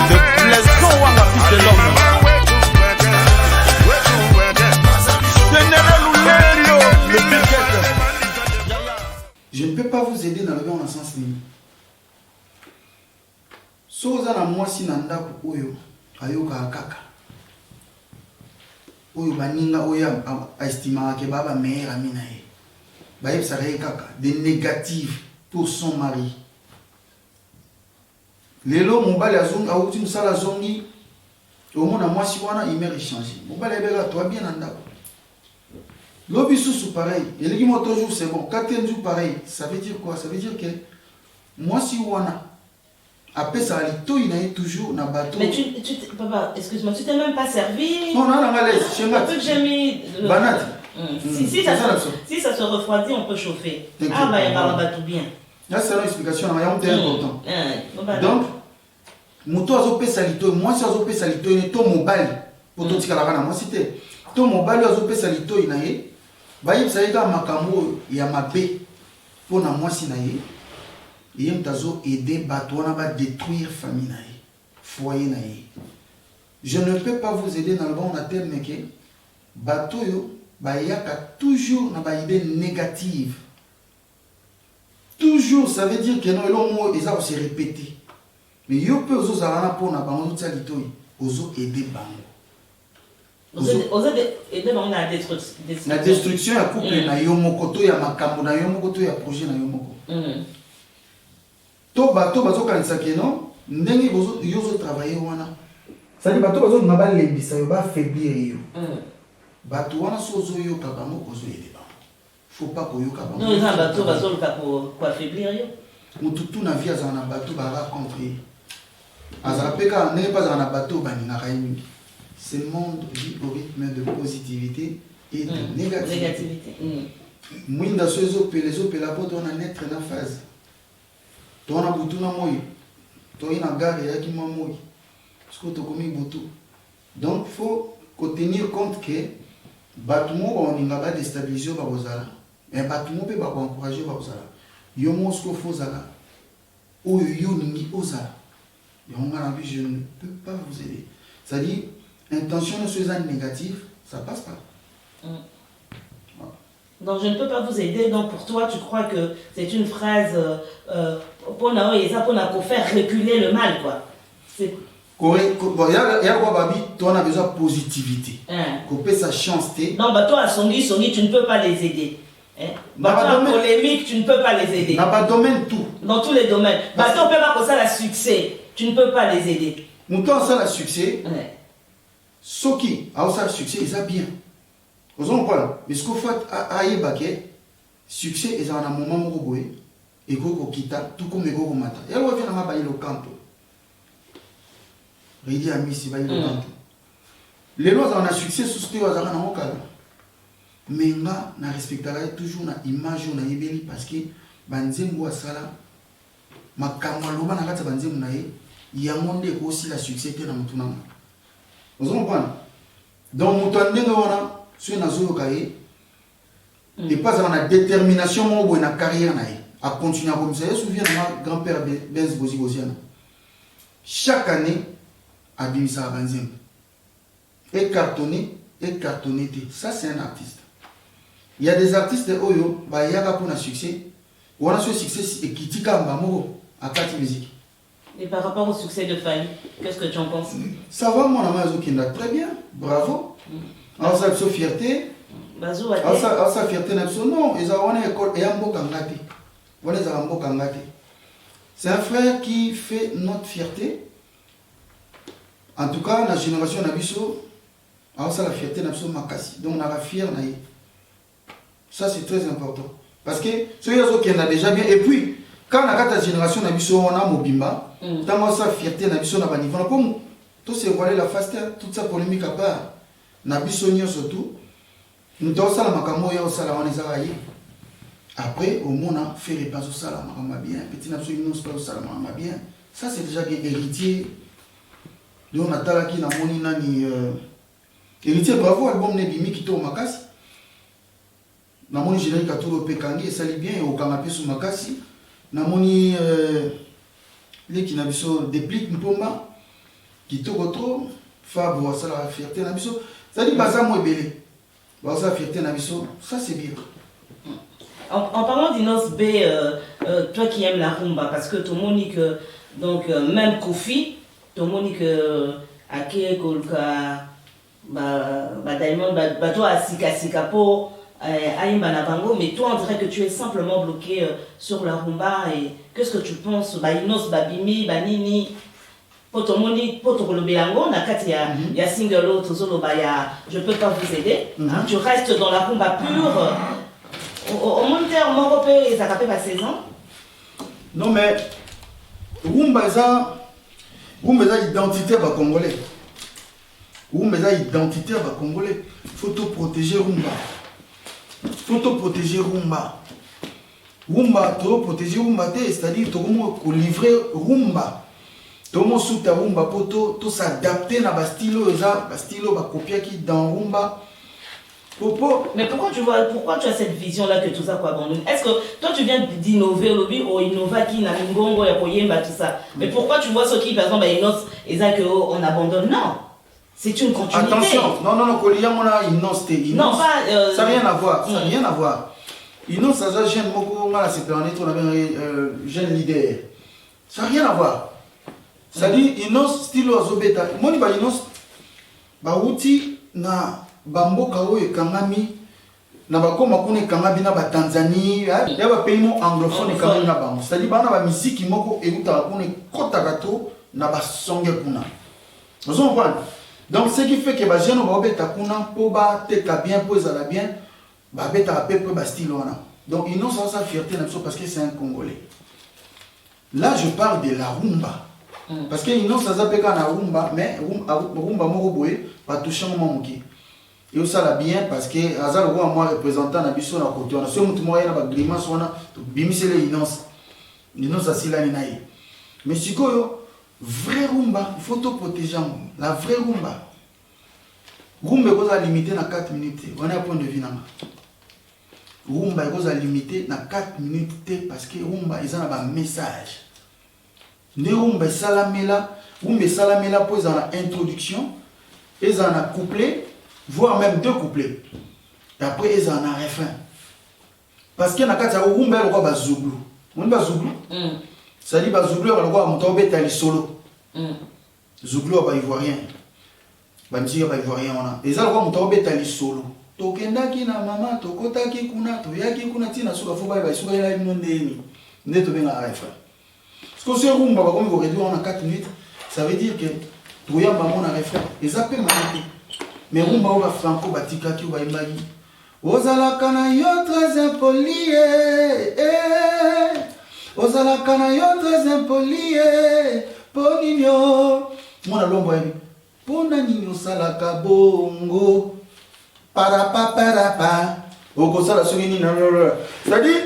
De Plaisant Wanga, fils de l'homme. Général Oulendo. Le Biquette. Je ne peux pas vous aider dans le bon sens ni. Soza na mwasi na ndako oyo ayoka kaka. Oyo baninga oyo estima ke baba meilleur ami na ye. Ba yebisa kaka des négatives pour son mari. Lelo mobali azongi auti musala zongi omona mwasi wana il m'a échangé. Mobali ebeka toi bien na ndako. Lobi sous pareil, et les motos jours c'est bon, quatrième jour pareil, ça veut dire quoi? Ça veut dire que moi si wana après ça il est toujours na bateau. Mais papa, excuse-moi, tu t'es même pas servi. Non, non, non, allez, chez moi. Que j'ai mis. Banat. Si ça se refroidit, on peut chauffer. Ah bah il y a tout bien. Là c'est une explication, il y a un terme important. Donc, moto azope salito, moi si azope salito, il est tout mobile pour tout ce qu'il a là, moi c'était. Tout mobile azope salito, il est. Baïb Saïga Makambo Yamabe pour na moi sinaye et mtazo aider bateau na ba détruire famille naïe foyer naïe. Je ne peux pas vous aider dans le bon terme mais que bateau yo ba yaka toujours na ba idée négative. toujours ça veut dire que non eloko moko eza kose répété mais yo mpe ozozala na mpona bango ozotia litoi ozoaide bango aider bango na destruction ya couple na yo moko to ya makambo na yo moko to ya projet na yo moko to bato bazokanisa ke non ndenge yo ozotravaille wana cestadire bato bazolinga balembisa yo baaffaiblir yo bato wana so ozoyoka bango ozoyede bango faut pas koyoka bango non eza bato bazoluka koaffaiblir yo motu tu na vie azala na bato baracontre ye azala mpe kaka ndenge mpe azala na bato baningaka ye mingi ce monde vit au rythme de positivité et de négativité mwinda so ezopela mpo towana netre na phase towana butu na moi toyi na gare eyaki mwa moi soki tokomi butu donc faut kotenir compte ke bato moko baoninga badestabilize yo bakozala mais bato moko mpe bakoencourage yo bakozala yo moko soki ofo ozala oyo yo oningi ozala yango nga na bi je ne peux pas vous aider c'est-à-dire intention nyonso eza négative ça passe pas. Donc je ne peux pas vous aider. Donc pour toi, tu crois que c'est une phrase pour faire reculer le mal, quoi. C'est... Bon, il y a quoi, Babi? Toi, on a besoin de positivité. Couper sa chance. Non, bah toi, à Songi, tu ne peux pas les aider. Bah toi, en polémique, tu ne peux pas les aider. Dans pas domaine tout. Dans tous les domaines. Bah toi, on peut pas comme ça la succès. Tu ne peux pas les aider. Mon temps, ça, la succès. Ce qui a ça le succès, ils a bien. Vous comprenez? Mais ce qu'il faut aïe succès, ils ont un moment où ils et qu'on quitte tout comme ils vont matin. Et alors, on va aller au camp. Rédi ami, c'est va aller au camp. Les lois ont un succès sous ce que vous avez dans mon cas. Mais nga na respectera toujours na image na yebeli parce que banzembo asala makamalo na kati banzembo na ye yamonde ko aussi la succès te na mutuna. Vous comprenez? Donc mutandenge wana sur na zo kaye et pas dans la détermination mo na carrière na ye à continuer comme ça. Je me souviens de mon grand-père Benz Bozi Boziana. Chaque année à Bimisa banzembo et cartonné. Ça c'est un artiste. Il y a des artistes oyo ba yaka pour un succès. On a ce succès et qui dit mamo à 4 musique. Et par rapport au succès de Fali, qu'est-ce que tu en penses? Ça va mon ami qui l'a très bien. Bravo. Alors ça c'est fierté. Bazou ça fierté na non, ils ont une école et un beau kangati. Voilà ça un beau kangati. C'est un frère qui fait notre fierté. En tout cas, la génération Nabiso, alors ça la fierté Nabiso Makasi. Donc on a la fière naïe. Ça c'est très important. Parce que ceux qui en a déjà bien. Et puis, quand on a la génération Nabiso, on a Mobimba, tant ça fierté Nabiso n'a pas niveau. Comme tout c'est voilé la faste, toute sa polémique à part. Nabiso n'y surtout. Nous avons ça la makamo ya ça la on les a raillés. Après, au monde a fait les pas au ça la makama bien. Petit Nabiso nous pas au ça la makama bien. Ça c'est déjà bien héritier. Donc on a talaki na moni nani héritier bravo album Nebimi qui tourne makasi. Namoni Général Katuro Pekangi et sali bien et au canapé sous makasi. Namoni les qui n'abisso déplique Mpomba qui tourne trop Fab ou ça la fierté n'abisso. Ça dit pas ça moi belé. Bah ça fierté n'abisso, ça c'est bien. En parlant d'Inos B, toi qui aimes la rumba, parce que tout le monde dit que donc même Kofi, tout le monde dit que Ake Kolka, Diamond, toi Sika pour Aïmba Nabango, mais toi on dirait que tu es simplement bloqué sur la rumba. Et qu'est-ce que tu penses? Inos, Babimi, Banini, Potomoni, Potokolobelango, Nakati, il y a single autre, je peux pas vous aider. Tu restes dans la rumba pure. Au monde terme, européen, ça n'a pas 16 ans. Non mais rumba identité va congolais. Rumba identité va congolais. Faut tout protéger rumba. Faut tout protéger rumba. Rumba, tout protéger rumba, c'est-à-dire tout livrer rumba. Tout le monde sous ta rumba pour tout s'adapter à bastilo, bastilo va copier qui dans rumba. Mais pourquoi tu as cette vision-là que tout ça quoi abandonne? Est-ce que toi tu viens d'innover au lobby ou innover qui n'a ngongo ya koyemba tout ça? Mais pourquoi tu vois ceux qui par exemple Inos et ça que on abandonne? Non. C'est une continuité. Attention, non, Kolia, on a Inos. Non, pas. Ça n'a rien à voir, ça n'a rien à voir. Innocence, ça jeune, beaucoup, c'est permettre jeune leader. Ça n'a rien à voir. Ça dit, Innocence, style Azobeta. Moi, je dis, Innocence, Bauti, na Bamboka, et Kangami, na bakoma kune Kangabi, na Tanzanie, il y a des pays anglophones et Kangabi, c'est-à-dire, il y a des musiques qui m'ont écouté à Kune Kotagato, na Basonge Kuna. Vous comprenez? Donc, ce qui fait que les gens ont été bien, pour les bien, donc ils n'ont pas sa fierté parce que c'est un Congolais. Là, je parle de la rumba. Parce qu'ils n'ont pas sa rumba, mais rumba moroboé, pas toucher mon moki. Et ça l'a bien parce que Azal Roi, moi, représentant la biso na côté, on a ce mouvement, il y a une grimace, on a bimisé les innocents. Innocents, c'est là, mais si vrai rumba, il faut tout protéger. La vraie rumba. Rumba est limité à 4 minutes. On a un point de vue. Rumba est limité à 4 minutes parce que rumba est un message. Ne rumba est salamela. Rumba est salamela pour une introduction. Ils ont un couplet, voire même 2 couplets. Et après, ils ont un refrain. Parce qu'il y a un rumba est un zouglou. On est un zouglou. Ça dit que Zouglou a le droit de faire solo. Zouglou a ivoirien. Musique a ivoirien. Et ça, le droit de faire solo. Tokendaki na mama, tokotaki kuna, toyaki kuna, tina suka fuba, suka ila imnondeni. Neto benga refrain. Parce que ce rumba, comme il va réduire en 4 minutes, ça veut dire que Toya maman a refrain. Et ça peut m'arrêter. Mais rumba ou la franco batika ki ou ba imagi. Ozalaka na yo très impoli. Ozalaka na yo très impoli, poninyo. Mwana lombo yebi. Pona ninyo salaka bongo. Parapa. Oko sala sungini na lolo. C'est-à-dire,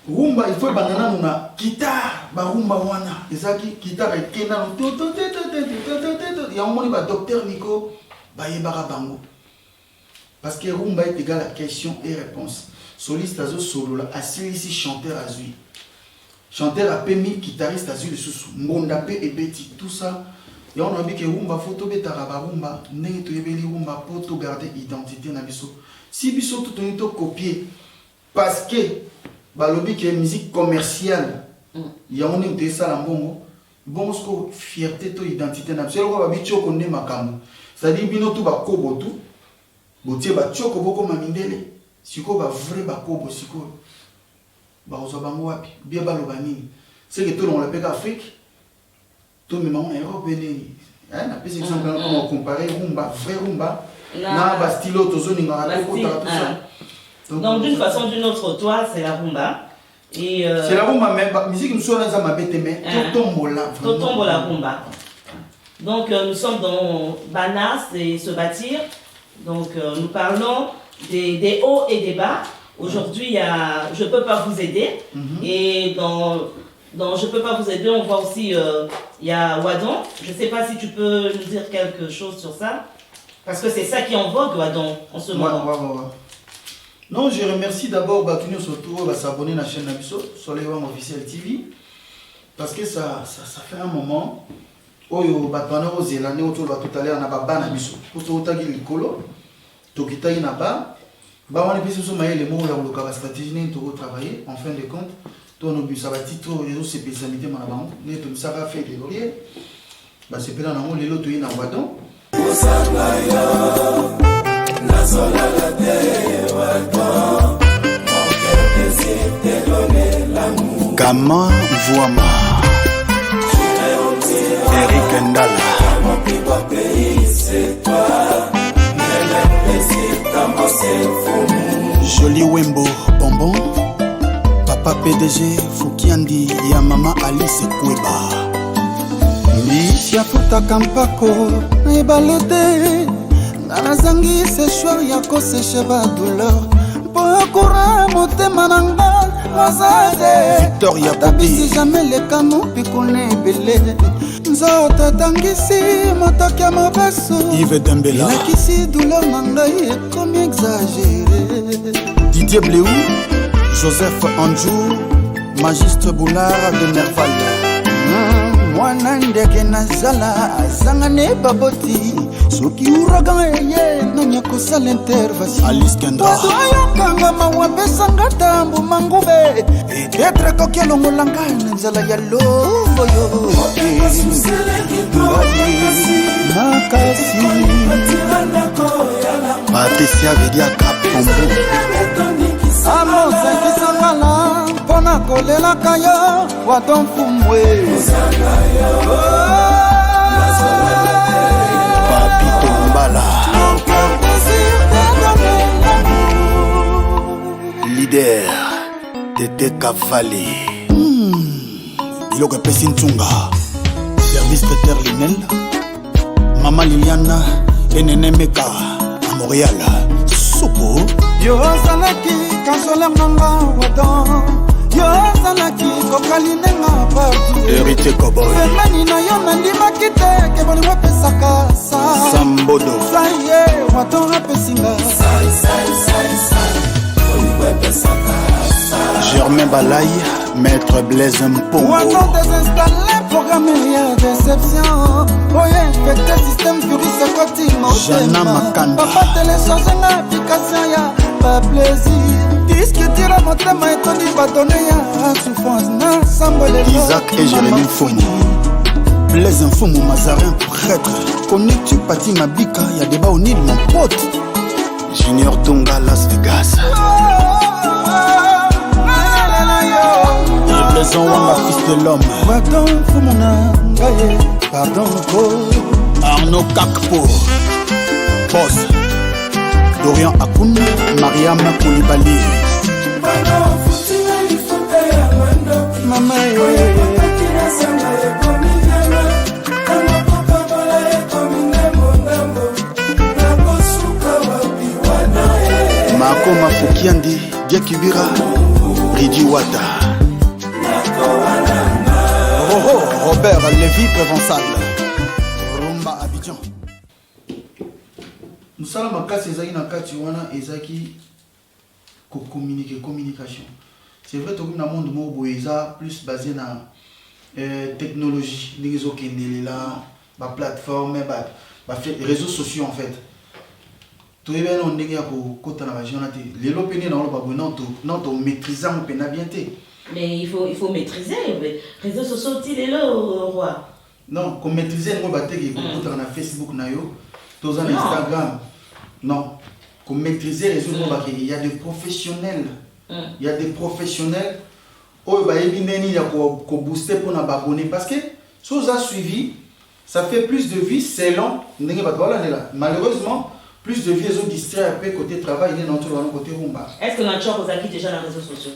rumba, il faut banana nuna. Guitare, ba rumba wana. Ezaki, guitare et kena. Il y a un moment, ba docteur Nico, ba yebara bango. Parce que rumba est égal à question et réponse. Soliste azo solo la. Assis ici, chanteur azui. Chanteur a permis, guitariste a eu le sous Mondapé et Betty, tout ça. Et on a dit que rumba, photo betaraba rumba, n'est to yebeli rumba pour to garder identité na biso. Si biso tout on est copié, parce que balobi que musique commerciale, il y a on est ça la bongo, bon sko fierté to identité na biso. Le roi babi choko ne makambo. C'est-à-dire bino tout ba kobo tout, botie ba choko boko mamindele, siko ba vrai ba kobo siko. C'est que tout le monde l'appelle Afrique, tout le monde est européen. On a plus d'exemples comment comparer rumba, vrai rumba, na bastilo, tozoni, tout ça. Donc d'une façon ou d'une autre, toi, c'est la rumba. C'est la rumba, mais la musique nous sonne à ma bête, mais Totombo la rumba. Donc nous sommes dans Banas et se bâtir. Donc nous parlons des hauts et des bas. Aujourd'hui, il y a Je ne peux pas vous aider. Et dans Je ne peux pas vous aider, on voit aussi il y a Wadon. Je ne sais pas si tu peux nous dire quelque chose sur ça. Parce que c'est ça qui est en vogue, Wadon, en ce moment. Ouais. Non, je remercie d'abord Batunio surtout de s'abonner à la chaîne Nabiso, sur les Wang Officiel TV. Parce que ça fait un moment où il y a aux Zélandais autour de tout à l'heure, on a pas Nabiso. Pour ce qui est le colo, Tokita y n'a pas. Bah on est plus sur les mots là où le stratégie n'est pas travaillé en fin de compte toi nos bus abati toi les autres spécialités malabang n'est tout ça va faire des lauriers bah c'est pas dans les lots na wadon Kama Vuama Eric Ndala Joli Wembo Bonbon Papa PDG Fukiandi ya Mama Alice Kweba Nisha futa kampako na ibalete Nanazangi se choix ya koseshe ba douleur Po kura motema nanga Nazade Victoria Tabisi jamais le kamo pikone bele Nzoto tangisi motoki ya mabaso Yves Dembela Nakisi douleur nangai comme exagéré Didier Bléou Joseph Anjou Magistre Boulard de Nerval mwana ndeke nazala azanga ne baboti soki uragan eye nanya kosala intervention Alice Kendra ayokanga mawapesanga tambo mangube etetre koki alongolanga na nzala ya lombo yo makasi Patricia Vedia Kapombo amosakisangala mpona kolelaka yo wato mfumwe Papito Mbala leader Tete Kavali biloko epesi ntunga service traiteur Linel Mama Liliana Enene Meka à Montréal Soko yo ozalaki kazoler nanga wadan yo ozalaki kokalinenga partout Hérité Cowboy emani na yo nandimaki te ke bolingo apesaka Sambodo saye wadan apesinga Germain Balay Maître Blaise Mpongo wadan désinstallé programme ya déception oye infecté système virus ekoti Jana Makanda papa télécharge nga application ya pas plaisir discutira motema etoni badone ya souffrance na sambolelo Isaac et Jérémy Mfumu Blaise Mfumu Mazarin prêtre Connais-tu Pati Mabika Y'a débat au Nil mon pote Junior Tonga Las Vegas Replaisant Wanga fils de l'homme pardon fumuna ngaye pardon ko Arnaud Kakpo Boss Dorian Akoun Mariam Koulibaly mama Mako Mafukiandi Diakibira Ridi Wata Robert Lévy Prévençal Rumba Abidjan mosala makasi ezalaki na kati wana ezalaki communication c'est vrai tokomi na monde moko boye eza plus basé na technologie ndenge ezokendelela baplateforme réseaux sociaux en fait toyebi no ndenge ya kokota na bagiona te lelo pene na oloba boye non tomaîtrise yango mpena bien te. Mais il faut maîtriser les réseaux sociaux, il est là, roi. Non, qu'on maîtriser les batailles qu'on na Facebook na yo, tous en Instagram. Non, qu'on maîtriser les réseaux il y a des professionnels. Il y a des professionnels. Oh bah il y a qu'on booster pour na abonner parce que si vous avez suivi, ça fait plus de vie, c'est long. Malheureusement, plus de vie ils ont distrait un peu côté travail, il est dans le côté rumba. Est-ce que notre job vous a quitté déjà dans les réseaux sociaux?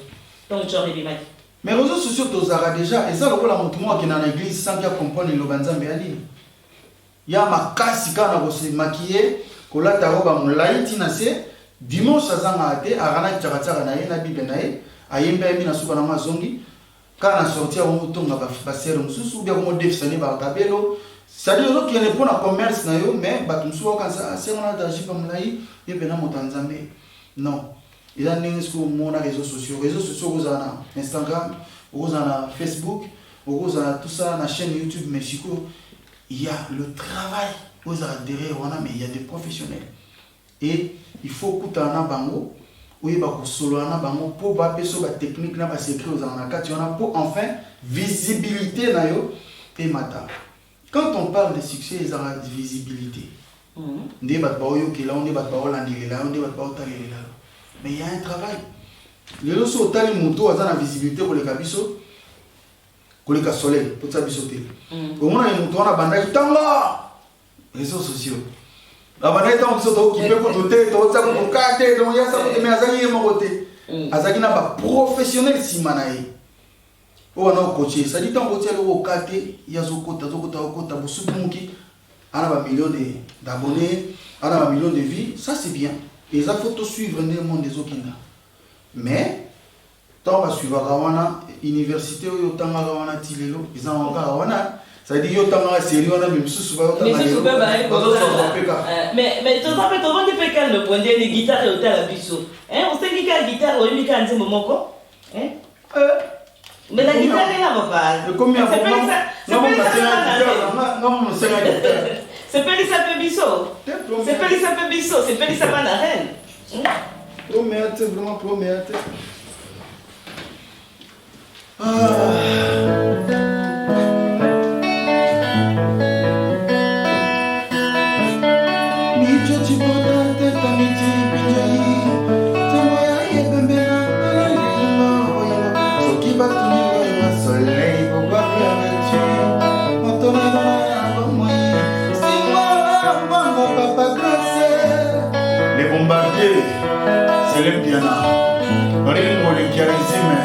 Mais les réseaux sociaux, tu as déjà, et ça, le rôle de moi qui est dans l'église sans qu'il comprenne le banzambe à l'île. Il y a ma casse quand on se maquiller, qu'on a ta robe à mon laïti, dimanche à Zangate, à Rana Tcharatara, na Bible, à Yemba Mina Souba na Zongi, quand on a sorti à mon ton, à Basser, on se souvient comment défendre par Tabello. C'est-à-dire qu'il y a des points de commerce, mais Batumsou, quand ça, c'est un agir comme laï, il y a un Tanzambe. Non. Il y a des réseaux sociaux. Les réseaux sociaux, vous avez Instagram, vous avez Facebook, vous avez tout ça, la chaîne YouTube Mexico. Il y a le travail, vous avez derrière, mais il y a des professionnels. Et il faut que vous ayez un bango, oui, solo un bango pour baper sur la technique, là, parce que pour enfin visibilité et matin. Quand on parle de succès, il y a la visibilité. On est mais il y a un travail. Les gens sont tellement moto à la visibilité pour les cabisso, pour les soleil, pour ça bisoter. Au moins les motos on a bandé tanga réseaux sociaux. La bandé tanga qui sont occupés pour tout tête, tout ça pour carter, donc il y a ça pour mais azaki est mon côté. Azaki n'a pas professionnel si manaï. On a coaché, ça dit tant côté au carter, il y a zokota bosuki, on a un million d'abonnés, on a un million de vies, ça c'est bien. Et ça faut suivre le monde des Okina. Mais, tant que suivre la université ou tant que Tilelo, ils ont encore ça veut dire que tant que sérieux, on a même souvent mais tu peux mais tu peux faire le point de guitare et au tel abisso. On sait que la guitare ou une guitare c'est moment quoi? Mais la guitare est là, papa. Combien C'est pas ça. C'est pas Pélissa Pébisso. C'est Pélissa Pébisso. C'est Pélissa Banarène. Promette, vraiment promette. Les bombardiers, c'est les pianas. Ringo le chiarissime,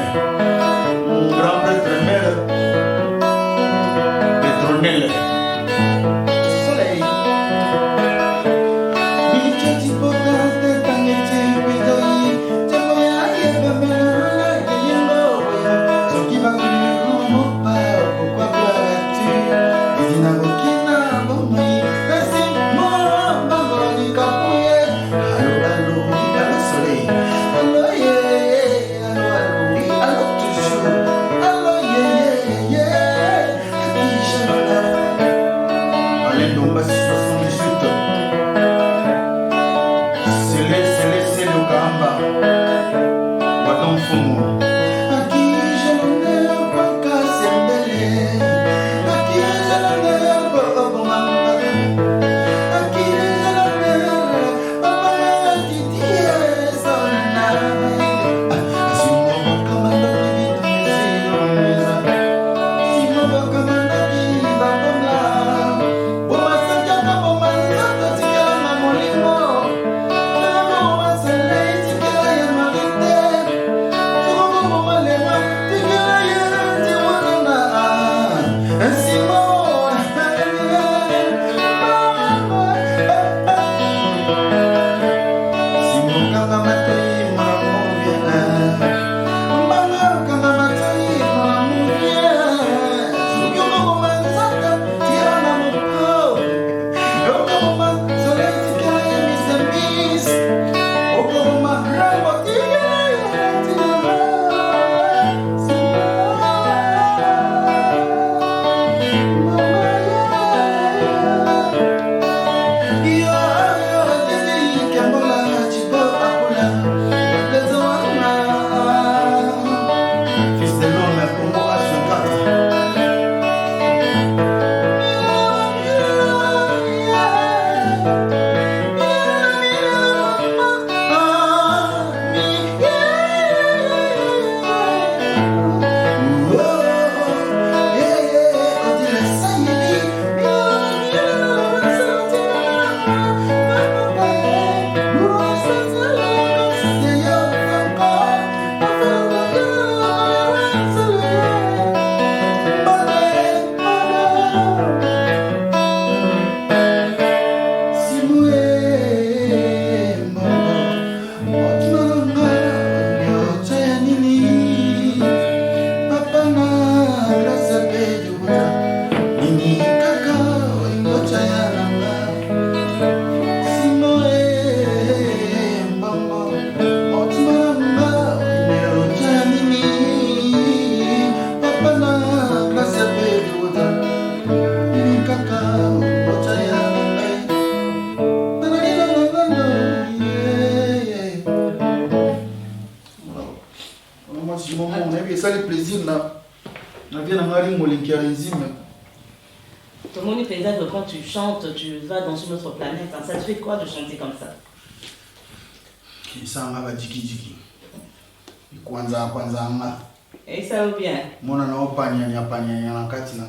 un grand prêtre mère, Petronelle. Soleil. ça le plaisir na bien ngari molinki enzyme. Ton monde est que quand tu chantes, tu vas dans une autre planète. Ça te fait quoi de chanter comme ça? Ça m'a diki diki. Kwanza nga. Et ça va bien. Mona na opanya na kati na.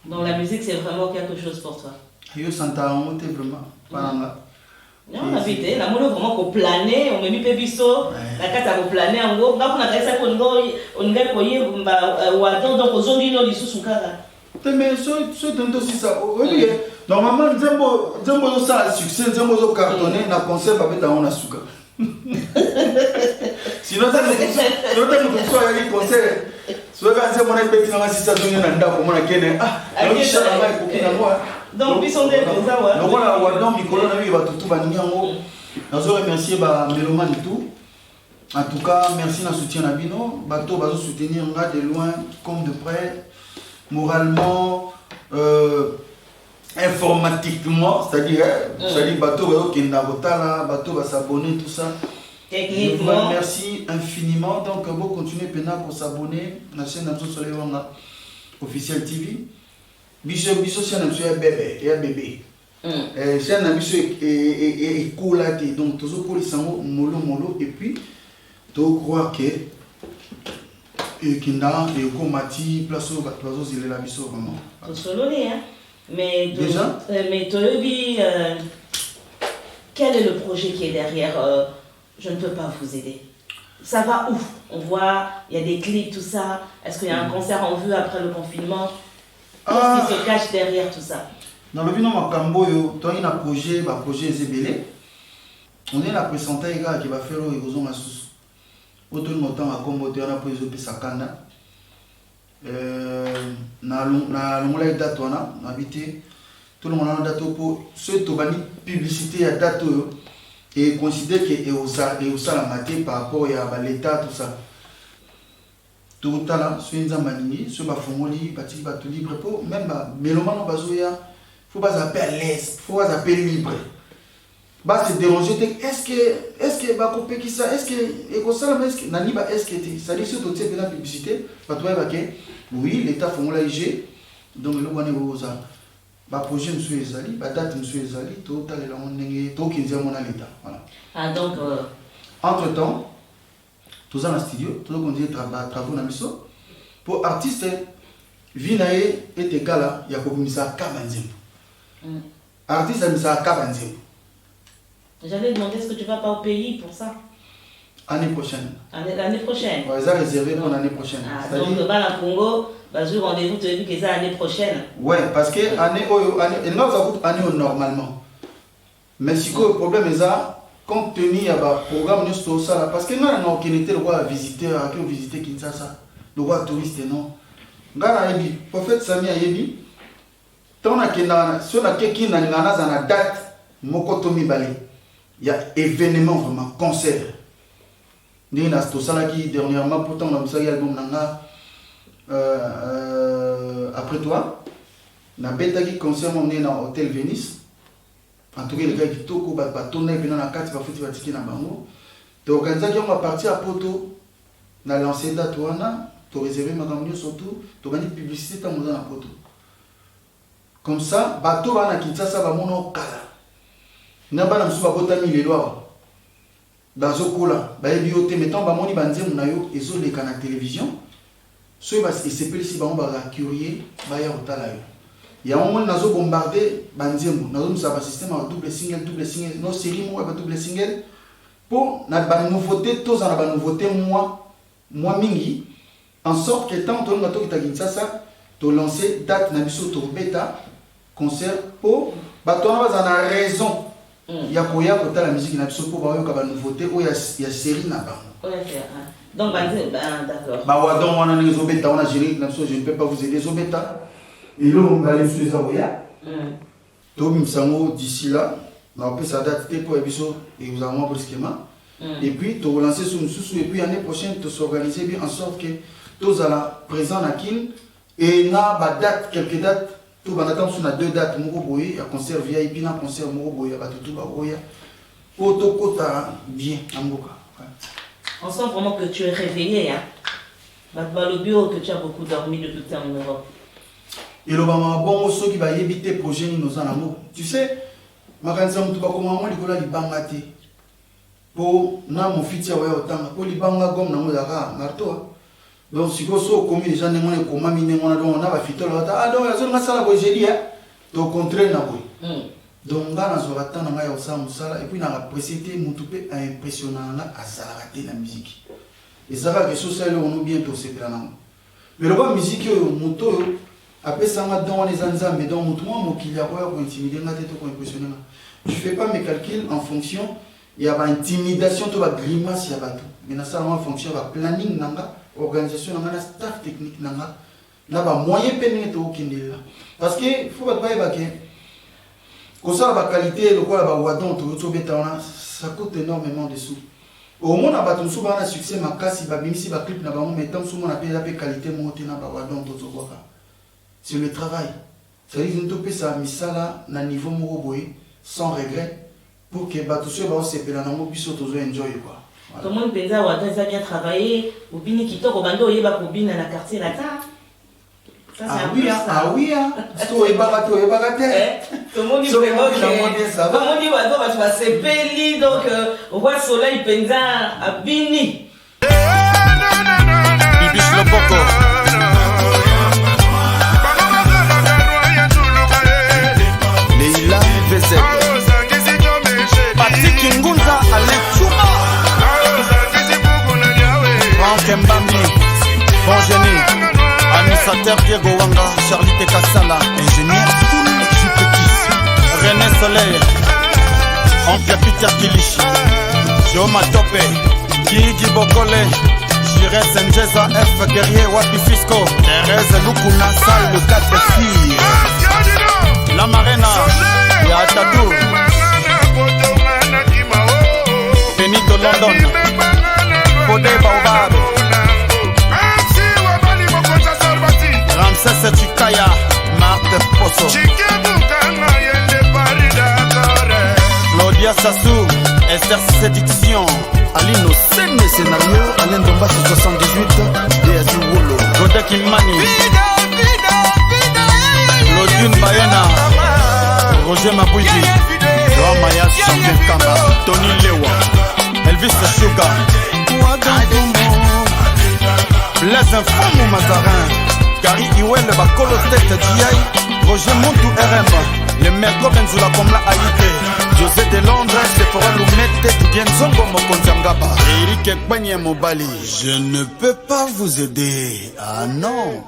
Donc la musique c'est vraiment quelque chose pour toi. Yo santa monte vraiment pananga. Non, on habite, la mono vraiment qu'on planer, on me mis pébisso, la carte à planer en gros, quand on a ça qu'on va koyer ou attendre donc aux ondes non sous kara. Mais ce tento si ça oui normalement Nzembo ça succès Nzembo zo cartonné na concert avec ta on a suka. Sinon ça le soit il concert. Soit quand c'est mon épée na si ça donne na ndako mona kene donc ça va kokina moi. Donc puis sont des ça ouais. Donc voilà donc micro na bi ba tutu ba ningango. Nazo remercier ba Meloman et tout. En tout cas, merci de soutien à Bino. Bateau va soutenir de loin comme de près, moralement, informatiquement, c'est-à-dire Bateau va s'abonner, tout ça. Je vous remercie infiniment. Donc, vous continuez pour s'abonner à la chaîne Namso Soleil officiel TV. Biso c'est un bébé, et un bébé. C'est un biso et cool là, donc tous pour les sangs mollo et puis tu crois que Kinda et Komati place au bateau il est la biso vraiment. Tout solo hein. Mais déjà. Mais Tolobi, quel est le projet qui est derrière? Je ne peux pas vous aider. Ça va où? On voit, il y a des clips, tout ça. Est-ce qu'il y a un concert en vue après le confinement? Qu'est-ce qui se cache derrière tout ça? Dans le bilan Makambo, tu as un projet Zébélé. On est la présentée qui va faire les choses à sous. Autant de temps à Combo, tu as un projet de Sakana. Na l'onglet date on a habité. Tout le monde a date pour ceux qui ont publicité à date et considère que est au la matière par rapport à l'état tout ça. Tout le temps, sur une zamanini, sur ma fongoli, bâti bateau libre pour même mélomane bazoya, faut pas appeler à l'aise, faut pas appeler libre. Bah se déranger, est-ce que bah couper qui ça, est-ce que et comme ça mais est-ce que nani bah est-ce que ça dit sur toute cette publicité, bah toi bah que oui l'état fongola IG, donc le one est ça. Bah projet monsieur Ezali, bah date monsieur Ezali, tout à l'heure on n'est tout qui dit à mon l'état, voilà. Ah donc entre temps tout ça dans le studio, tout le monde dit travaux dans le miso. Pour artiste, Vinae est égal à Yacob Misa Kabanzim. Artiste a Misa Kabanzim. J'allais demander est-ce que tu vas pas au pays pour ça? Année prochaine. L'année prochaine. Ouais, ça réservé pour l'année prochaine. Ah, donc le bal en Congo, bah, je rendez-vous, tu as vu que c'est l'année prochaine. Ouais, parce que année normalement. Mais si le problème est ça, compte tenu à programme de ça, parce que nous avons visité Kinshasa, le roi touriste, non. Ngana yebi, prophète Sami yebi, tant si on a quelqu'un qui a une date, Mokotomi Bali, il y a événement vraiment, concert. Nous avons qui dernièrement, pourtant, on a mis l'album après toi, on a un concert dans l'hôtel Venice. En tout cas, les gars qui tournent, ils tournent dans la carte, ils vont faire des bango. Donc, organisation on va partir à Poto, on a lancé date, on a réservé ma campagne surtout, on a une publicité dans la Poto. Comme ça, bateau va na Kinshasa va mono kala. Na ba na msuba bota mi lelo. Bazo kola, ba ebiote mettons ba moni banze munayo ezo leka na télévision. So ba s'appelle si ba on ba curieux, ba ya otala yo. Il y a un moment nazo bombardé banzembo, nazo msaba système en double single, no série mo ba double single pour na ba nouveauté tous en ba nouveauté moi mingi en sorte que tant on ngato kita Kinshasa to lancer date na biso to beta concert pour ba to na ba na raison ya koya ko ta la musique na biso pour ba yo ka ba nouveauté o ya série na ba. Donc d'accord. Ba wa donc on a les beta on a géré na biso je ne peux pas vous aider les beta. Et là, on va aller sur les Zawoya. D'ici là, on peut s'adapter pour l'épisode et vous avez un schéma. Et puis, tu relancer sur une sous et puis l'année prochaine, tu s'organiser bien en sorte que tu sois présent à Kin. Et na ba date, quelques dates, tu vas attendre sur 2 dates, il y a concert VIP, il y a concert Moroboy, il y a tout Baroya. Pour tout kota bien, on sent vraiment que tu es réveillé. Hein? Le bureau que tu as beaucoup dormi depuis tout le temps en Europe. Et le maman bon ceux qui va éviter projet nous en amour. Tu sais, ma canzone tu vas comment moi likola libangate. Pour na mon fils ya wa otanga pour libanga gom na mo daka marto. Donc si go so comme les gens ne mo ko mami ne mo na donc na ba fitola ah donc ya zo na sala ko jeli hein. Donc contraire na ko. Donc ngana zo batana nga ya osamu sala et puis na la précité mutupe a impressionnant na asala raté la musique. Et ça va que so ça on nous bientôt c'est plan. Mais le musique yo moto après ça m'a donné les anzam mais dans mon toit mon qu'il y a pour intimider la tête pour impressionner. Je fais pas mes calculs en fonction il y a pas intimidation tu vas grimace il y a pas tout. Mais ça en fonction va planning nanga organisation nanga staff technique nanga là va moyen peine to kindi là. Parce que faut pas bailler baquer. Comme ça la qualité le quoi la wadon to beta ça coûte énormément de sous. au moins bato mosusu baa na succès makasi babimisi baclip na bango mais tant somo na mpe eza mpe qualité moko te na bawadon tozokwaka c'est le travail c'est-à-dire nous topesa misala na niveau moko boye sans regret pour que bato soyo baosepela nango biso tozo enjoy quoi. Tout le monde pensa Wadon ça bien travaillé ou bini kitoko bando oyeba ko bina na quartier latin. Ça c'est un peu ça. Ah oui to ebaka te. Tout le monde dit vraiment que tout le monde dit Wadon va se sepeli donc roi soleil pensa à bini. Bibiche le Boko. Leila VZ. Patrick Ngunza Alain Chouma. Franck Mbambi. Bon génie. Administrateur Diego Wanga. Charlie Tekasala. Ingénieur Soul Jupetis. René Soleil. Oncle Peter Kilish. Joma Tope. Gigi Bokole. Jires Njeza F. Guerrier Wapi Fisco. Thérèse Lukuna Salle le 4 filles. La Marina. Yatadou. Benito London. Podé Baobab. Ramsès Chikaya. Marthe Posso. Claudia Sassou. Esther Sédiction. Alino Sene Scénario. Alain Dombache 78. DSU Wolo. Godek Imani. Claudine Bayena. Roger Mabouji. Joa Maya Champion Kamba. Tony Lewa. Elvis Sugar. Blaise Infamo Mazarin. Gary Iwel Bakolo Tête Diaye. Roger Montou RM. Le maire Benzula Komla Aïté. José de Londres. Sephora Lumete. Bien Zongo Mokonzangaba. Eric Ekbanye Mobali. Je ne peux pas vous aider. Ah non.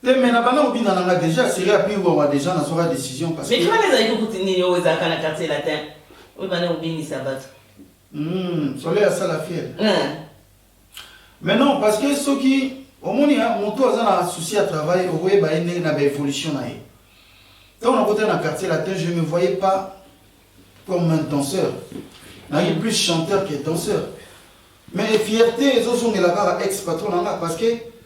Mais na bana obina nanga déjà série a pi wa déjà na sera décision parce que mais tu vas les aller continuer au zaka na quartier latin ou bana obini sabat soleil à ça la fière mais non parce que ceux qui au moins mon tour a un souci à travail au web a une évolution na e quand on a côté dans quartier latin je me voyais pas comme un danseur na il plus chanteur que danseur mais fierté ils ont là ex patron nanga parce que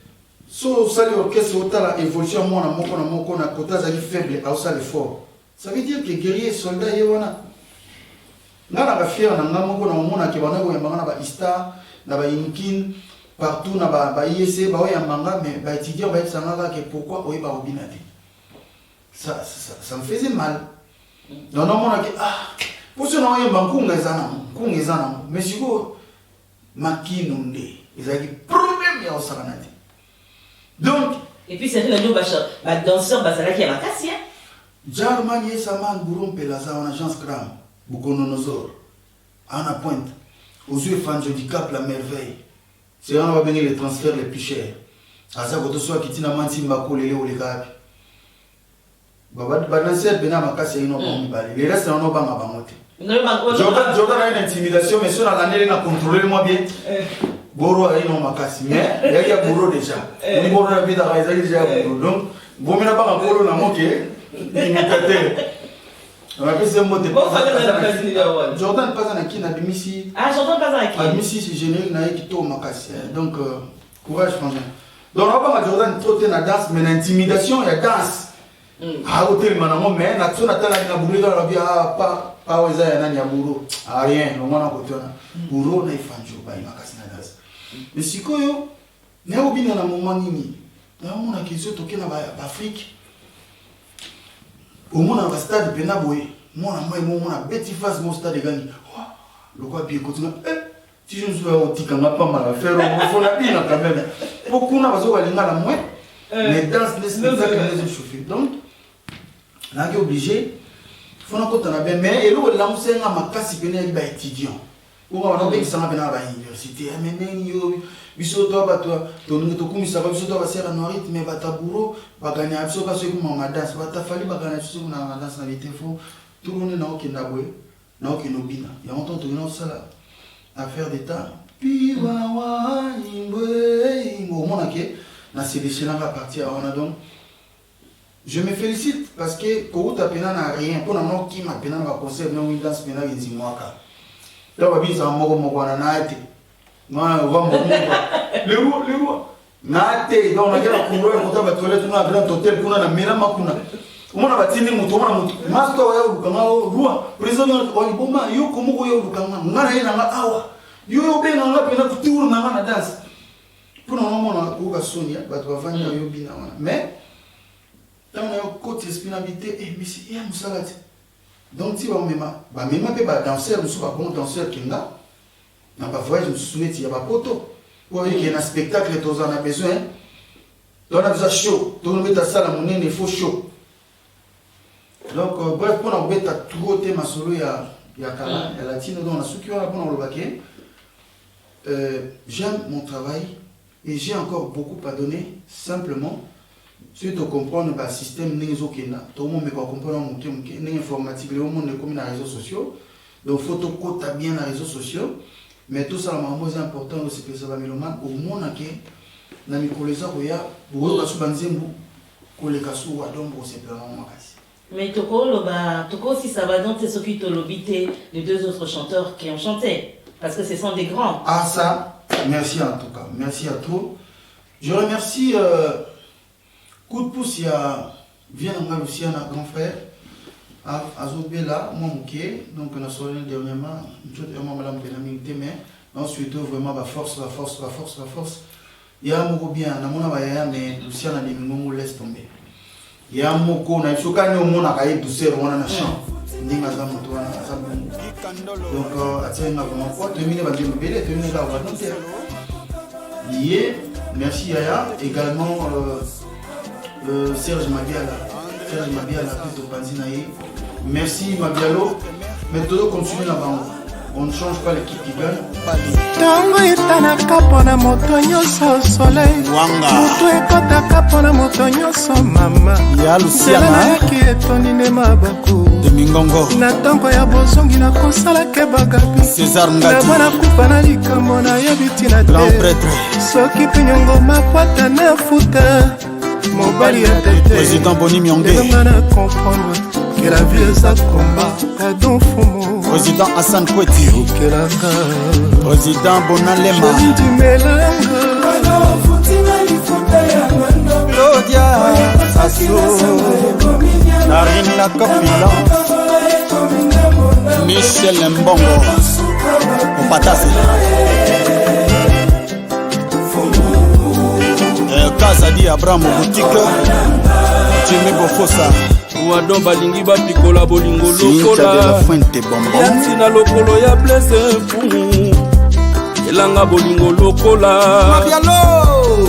so sali orchestre otala évolution mona moko na kota zali faible au sali fort ça veut dire que guerrier soldat yewana ngana ba fier na ngamoko na mona ke bana ko yamba na ba ista na ba inkin partout na ba IEC ba yamba mais ba étudiant ba sanga que pourquoi oyeba obinati ça me faisait mal non mona que pour ce non yamba kunga ezana mais siko makino nde ezaki problème ya osakanati. Donc, et puis c'est vrai que danseur basala qui a makasi hein. Jarman Yesaman Bouron Pelaza en agence Gram, Bukononosor, Anna Pointe, aux yeux fans handicap la merveille. C'est là on va venir les transferts les plus chers. À ça que soit qui tina mansi mbako lele ou les gars. Badanser bena makasi ino bali. Les restes on ba mabamote. Jordan a une intimidation mais sur la l'année na contrôler moi bien. Boro a une makasi mais il y a Boro déjà. Ni Boro na bida a déjà Boro. Donc bomina ba Boro na moke imitateur. On appelle ce mot de Jordan pas en qui na bimisi. Ah Jordan pas en qui. Bimisi c'est générique na qui to makasi. Donc courage frangin. Donc on va Jordan trop na danse mais l'intimidation il y a danse. Ah hôtel manamo mais na tsona tala na Boro dans la vie pas weza ya nani ya Boro. Ah rien, on va kotona. Boro na ifanjo ba makasi na danse. Mais sikoyo na obina na moment nini na mona kizo toke na ba Afrique au moins dans le stade pena boy mona mona beti face mon stade gani le quoi bien continue si je ne suis pas au tikanga pas mal à faire on faut la bien quand même beaucoup na bazo balinga la moins mais dans le spectacle les chauffer donc là qui obligé faut na kota na bien mais et le lancer na makasi pena ba étudiant ou on a bien ça na pena ba université mais yo biso to bato to nungu kumisa ba biso to ba sera no rythme ba taburo ba ganya biso ka seku mama danse ba tafali ba ganya biso na danse na bitefo tout le monde na okenda boy na okinobina ya montant to na sala affaire d'état puis wa imbe mo mona ke na sélectionner à partir on a donc je me félicite parce que ko uta pena na rien pour na no ki ma pena na concert no danse pena nzimwaka Donc babisa moko na naite. Moi on va mourir. Le roi. Naite donc on a la couleur pour ta toilette na grand hôtel kuna na mera makuna. Umona batini mutu master ya lukanga roi. Président on boma yo komoko yo lukanga. Ngana ina nga awa. Yo benga nga pena kuturu na nga na dance. Pour nous mona ko Sonia ba to vanya yo bina wana. Mais tant on a côté spinabilité et mais c'est ya musalati. Donc si on même pas danseur, nous pas bon danseur qui n'a pas voyage, je me souviens il y a pas poto. Pour qu'il y ait un spectacle, tous on a besoin. On a besoin chaud. Tout le monde a ça la monnaie, il faut chaud. Donc bref, pour on a tout thème solo il y a Kala, il y a latino donc on a ce qui va pour le baquet. J'aime mon travail et j'ai encore beaucoup à donner simplement. Si tu comprends le système Ningzokena, tout le monde ne comprend pas l'informatique, le monde est comme dans les réseaux sociaux. Donc, il faut que tu bien dans les réseaux sociaux. Mais tout ça, c'est important, c'est que ça va me au monde qui est dans les collèges, il y a beaucoup de choses qui sont les cas où c'est vraiment mais Toko aussi, ça va donc c'est ce qui te l'obité, les deux autres chanteurs qui ont chanté. Parce que ce sont des grands. Ah, ça, merci en tout cas. Merci à tous. Je remercie. Coup de pouce, il y a Viens aussi un grand frère, Azobela, mon mouké, donc on a sorti dernièrement, mais ensuite vraiment la force. Il y a un mot bien, mais Lucien a dit que laisse tomber. Il y a un mot qu'on a choqué au monde à cahier douceur, on a un chant. Donc, merci Yaya, également. Serge Mabiala, plus de Panzinaï. Merci Mabialo. Mais tout continue là-bas. On ne change pas l'équipe qui gagne. Tango etanaka pona moto nyonso soleil. Moto ekotaka pona moto nyonso mama. Ya Luciana. Selaki etonine mabaku. Domingongo. Na tango ya bozongi na kosala ke bagapi. César Ngati. Na bana kupa na likambo na yebiti na te. Grand prêtre. Soki pinyongo makwata na futa. Mobali ya tete. Président Boni Mionge. Ndengana comprendre que la vie est un combat. Pardon Fumo. Président Hassan Kweti. Okelanga. Président Bonalema. Joli du mélange. Claudia Sasso. Narina Kopila. Michel Mbongo. Opatasi. Kazadi Abraham Boutique. Jimmy Bofosa. Wadon balingi bapikola bolingo lokola yatina lokolo ya blesse fumu elanga bolingo lokola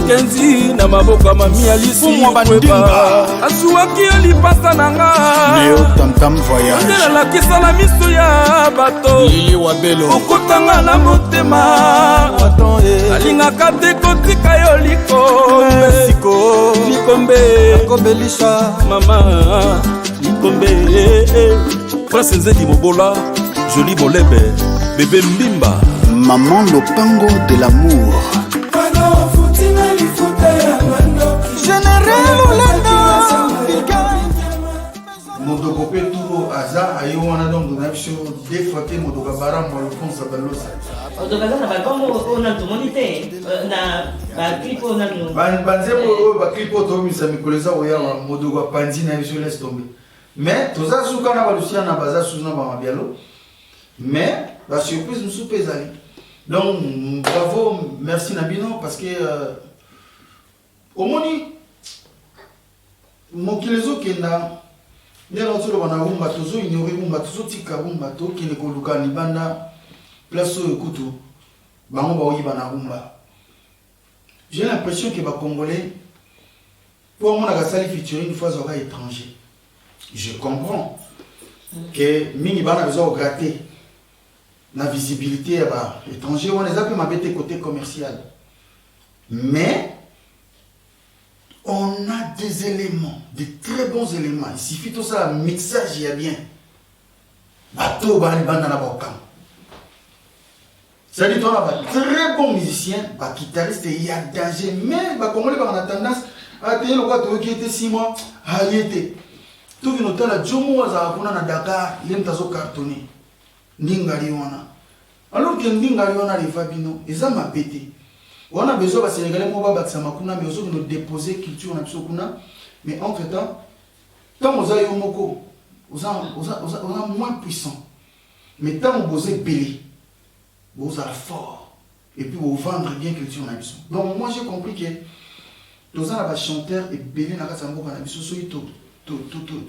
kenzi na maboka mami alisi kweba asuwaki olipasa nanga ndela lakisa na miso ya bato okotanga na motema alingaka te kotika yo likombe mama likombe Prince Nzedi Mobola Joli Bolebe Bébé Mbimba Maman Lopango de l'amour Général Olanda Modoko pe turo aza ayo wana donc na biso défaté modoka bara mo Alphonse Balosa. Modoka za ba comme on a tout monité na ba clip on a nous. Banzemo ba clip to mi sa mikoleza oya modoka panzi na biso laisse tomber. Mais toza suka na ba Lucien na baza suzuna ba mabialo. Mais la surprise nous soupezali. Donc bravo, merci Nabino parce que au moni mokilezo kenda ndelo tsolo bana rumba tozo ignore rumba tozo tika rumba to kine ko luka libanda place au kutu bango ba oyi bana rumba. J'ai l'impression que les Congolais pour moi la sali featuring une fois aux étrangers. Je comprends que mini bana besoin de gratter la visibilité à étranger on les a pu m'embêter côté commercial. Mais on a des éléments, des très bons éléments. Il suffit tout ça, mixage, il y a bien. Bateau, bani, banda, na bokam. C'est-à-dire qu'on a des très bons musiciens, des guitaristes, il y a danger. Mais, comme on a tendance à dire le quoi, qui était 6 mois, à y était. Tout qui nous a dit, Jomo, à Dakar, il est cartonné. Ningali, on a. que ndinga on a les fabino et ça m'a pété. On a besoin de Sénégalais pour pas battre makuna mais aussi de nous déposer culture na biso kuna mais entre temps tant on a yomoko on a moins puissant mais tant on osé belé vous a fort et puis vous vendre bien culture na biso. Donc moi j'ai compris que tous les chanteurs et belé na kasa mboka na biso so to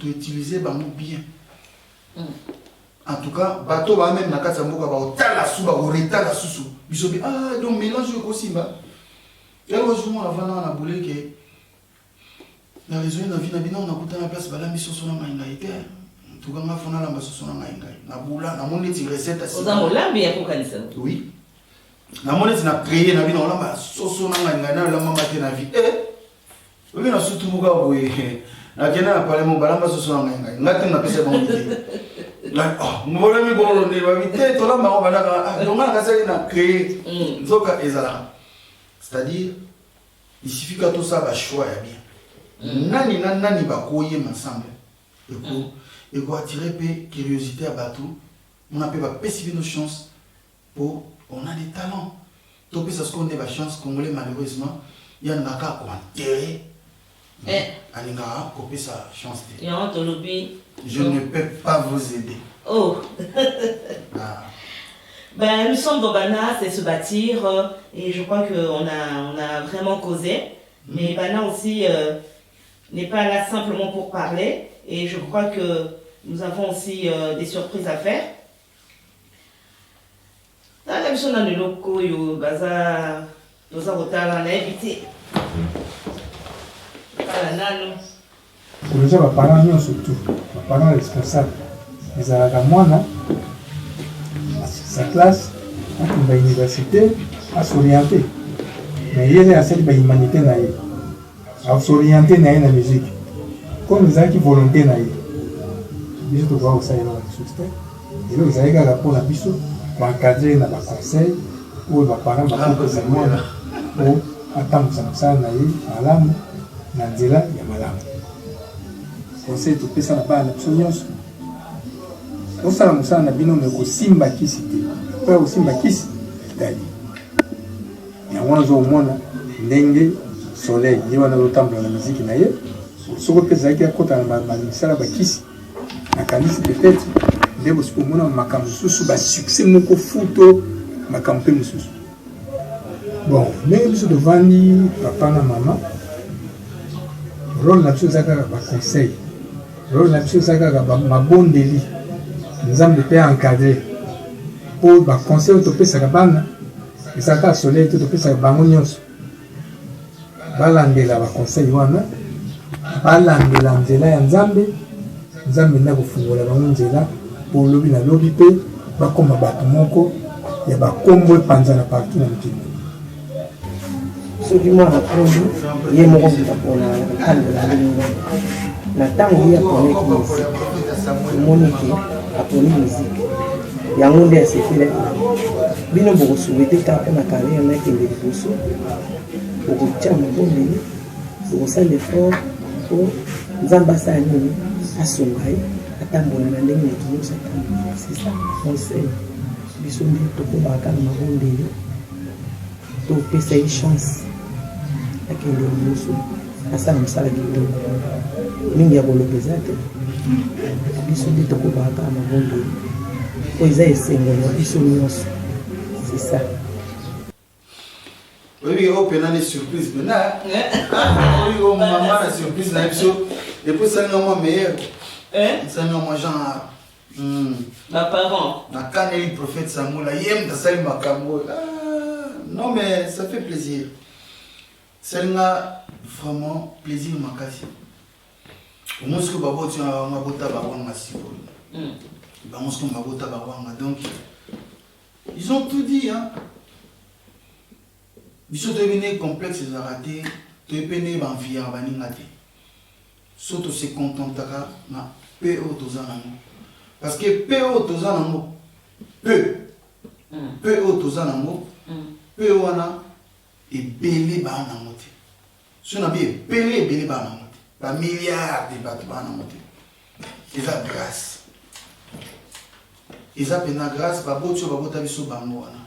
utiliser ba mot bien. En tout cas, bateau va même na kasa mboka ba otala suba o retala susu. Biso ah donc mélange ko simba. Et heureusement avant na boulé que na raison na vie na bina on a kuta na place bala miso sona maingaite. En tout cas ma fona la maso sona maingai. Na boula na moni ti recette asi. Oza molambi ya ko kanisa. Oui. Na moni ti na créer na bina on la soso na maingai na la mama te na vie. Oui na surtout buka boye. Na kena na parler mon bala maso sona maingai. Ngate na pesa bon idée. Oh, moi je me dis, mais tu as créé c'est-à-dire, il suffit que tout ça va choix bien. Nani va couiller ensemble. Et pour attirer la curiosité à bateau, on a pas percevoir nos chances pour on a des talents. Tout ça ce qu'on a la chance congolais malheureusement, il y en a qu'à enterrer. Alinga copier sa chance. Je ne peux pas vous aider. Oh. Ben, nous sommes dans Bana, c'est se bâtir et je crois qu'on a vraiment causé. Mais Bana aussi n'est pas là simplement pour parler et je crois que nous avons aussi des surprises à faire. Dans la mission dans le local, il baza nous avons invité. Déjà, les parents surtout, les parents responsables, ils ont la sa classe, à l'université, à s'orienter. Mais il y a cette humanité, à s'orienter dans la musique. Comme ils ont qui volonté, ils ont voir ça, ils ont et là, ils ont un rapport à Bissot pour encadrer dans le conseil, pour les parents, pour attendre ça, à l'âme. Nandela ya malamu conseil to pesa na bana biso nyonso osala musala na bino me kosimba kisi te po kosimba kisi tali yango nazomona ndenge soleil ye wana lotambola na miziki na ye soko pesa yaki akota na misala bakisi nakanisi peut-être nde bosikomona makambo mosusu basuccès moko futo makambo mpe mosusu bon ndenge biso tovandi papa na mama rôle la chose à ba conseil rôle la chose à ma bonne délit nous avons de encadrer pour ba conseil to pesa bana et ça ka soleil to pesa bango nyonso balandela ba conseil wana balandela nzela ya nzambe nzambe na kofungola bango nzela pour lobi na lobi pe bakoma bato moko ya bakombo epanzana partout na mokili soki mwana oyo ye moko mpona kandela ndenge na ntango ye aponaki musike omoni ke aponi musike yango nde asepelaki bino bokosouete kaka mpona carrière nakende liboso bokotia mabondeli bokosala effort po nzambe asala nini asunga ye atambola na ndenge moto nyonso atambola c'est ça conseil biso nde tokobaka na mabondeli topesa ye chance akende liboso asala mosala kitoko mingi ya koloba eza te biso nde tokobaka mabondeli po eza esengelo ya biso nyonso c'est ça. Oui, on peut aller surprise maintenant. Oui, on maman la surprise là et puis ça non moi meilleur. Ça non moi genre ma parent. Na kaneli prophète Samuel yem da sali makambo. Non mais ça fait plaisir. C'est vraiment plaisir makasi. Au moins que babo tu as ma bota babo ngasibo. Ba mo ce ma bota babo donc ils ont tout dit hein. Biso devenu complexe za raté, to epene ba envia ba ningate. Soto se contentaka na PO tozanango. Parce que PO tozanango PO tozanango PO wana ebele ba na mote. So na bi ebele ba na mote. Ba milliards de bato ba na mote. C'est la grâce. eza pena grâce baboti oyo babota biso bango wana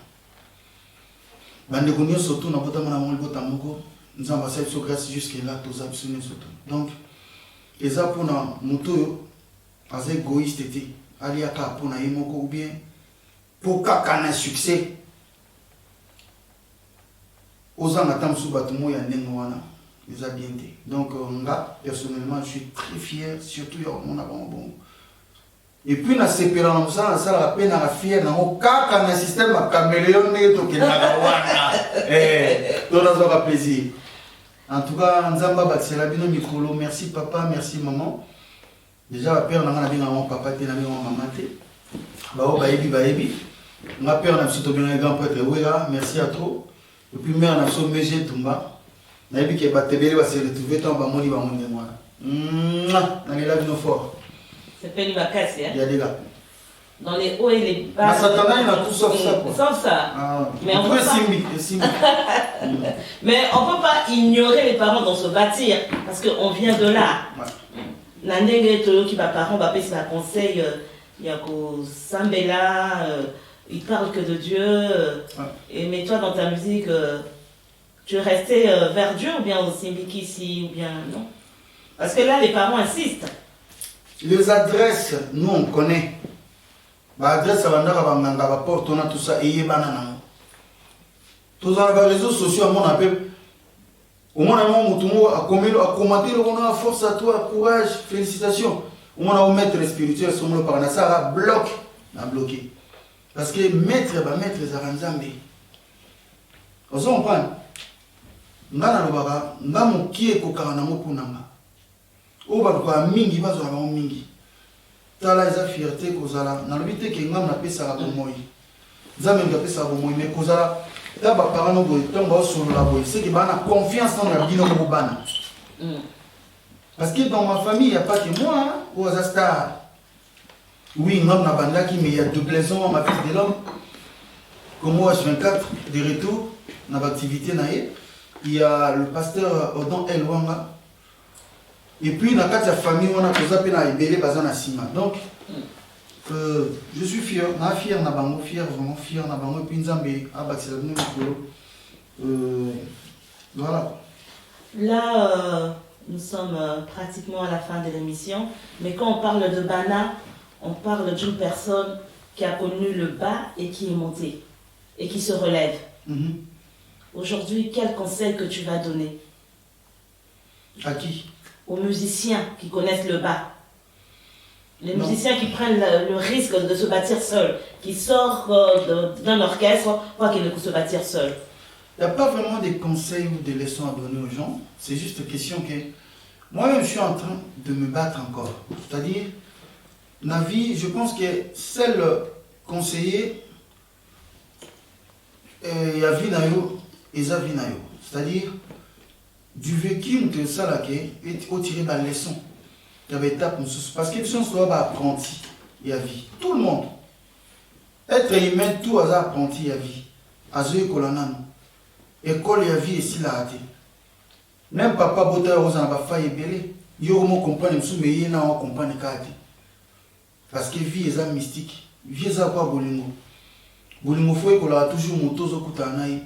bandeko nyonso to nabotama na bango libota moko nzambe asali biso grâce jusque là toza biso nyonso to donc eza mpona moto oyo aza égoïste te aliaka mpona ye moko ou bien mpo kaka na succès ozanga ta mosusu bato mo ya ndenge wana eza bien te donc nga personnellement je suis très fier surtout ya omona bango bongo et puis na sepela na mosala nasalaka mpe naka fier nango kaka na système ya caméléon ndenge tokendaka wana to nazwaka plaisir en tout cas nzambe abakisela bino mikolo merci papa merci maman déjà bapère nanga nabenga ngo papa te nabenga ngo mama te bao bayebi nga père na biso tobenga grand prêtre wera merci à trop et puis mère na biso mege tumba nayebi ke batebeli base retrouve ntango bamoni bango ndenge wana nalela bino fort c'est Penny Bakassi, hein? Il y a des gars. Dans les hauts et les bas. Mais Satan, il a tout sauf ça. Quoi. Sauf ça. Ah, mais on peut pas... Mais on peut pas ignorer les parents dans se bâtir parce qu'on vient de là. Nandenge Toyo qui va parents, va payer un conseil. Il y a qu'au Sambela, il parle que de Dieu. Et mais toi dans ta musique, tu es resté vers Dieu ou bien au Simbiki ici ou bien non? Parce que là les parents insistent. Les adresses, nous on connaît. L'adresse, ça va dans porte, on a tout ça, et il y a tous les réseaux sociaux, on appelle. Au moins, on a commenté, on a force à toi, courage, félicitations. On a un maître spirituel, son par Nassara, bloc, on a bloqué. Parce que maître, c'est un Zambé. On s'en prend. On a un qui est Kokaranamo Punama. O ba mingi bazo na mingi tala eza fierté kozala na lobité ke ngam na pesa la bomoyi nzambe nga pesa la bomoyi mais kozala ta ba parents no boy tomba solo la boy c'est que bana confiance dans bino mo bana parce que dans ma famille il y a pas que moi ou as star oui ngam na banda qui mais il y a deux plaisants ma fille de l'homme comme moi H24 de retour na activité naé il y a le pasteur Odon Elwanga. Et puis, dans la famille, on a posé à Ebele Bazana Sima. Donc, je suis fier, fier, vraiment fier, et puis Nzambe, voilà. Là, nous sommes pratiquement à la fin de l'émission, mais quand on parle de Bana, on parle d'une personne qui a connu le bas et qui est montée, et qui se relève. Aujourd'hui, quel conseil que tu vas donner? À qui? Aux musiciens qui connaissent le bas. Les musiciens qui prennent le risque de se bâtir seuls, qui sortent d'un orchestre, pas qu'ils ne se bâtir seuls. Il n'y a pas vraiment de conseils ou de leçons à donner aux gens. C'est juste une question que moi-même je suis en train de me battre encore. C'est-à-dire, la vie, je pense que seul conseiller, il y a vie nayo et ça vie nayo. C'est-à-dire, du vécu que ça là et au tirer la leçon il y avait étape parce que si on soit apprenti il y a vie tout le monde être humain tout à apprenti il y a vie à ce que école il y a vie ici là raté même papa bota aux en va faillir belé yo mo comprendre sous mais il na on comprendre kati parce que vie est mystique vie ça quoi bolingo faut que là toujours moto zo kutanaï.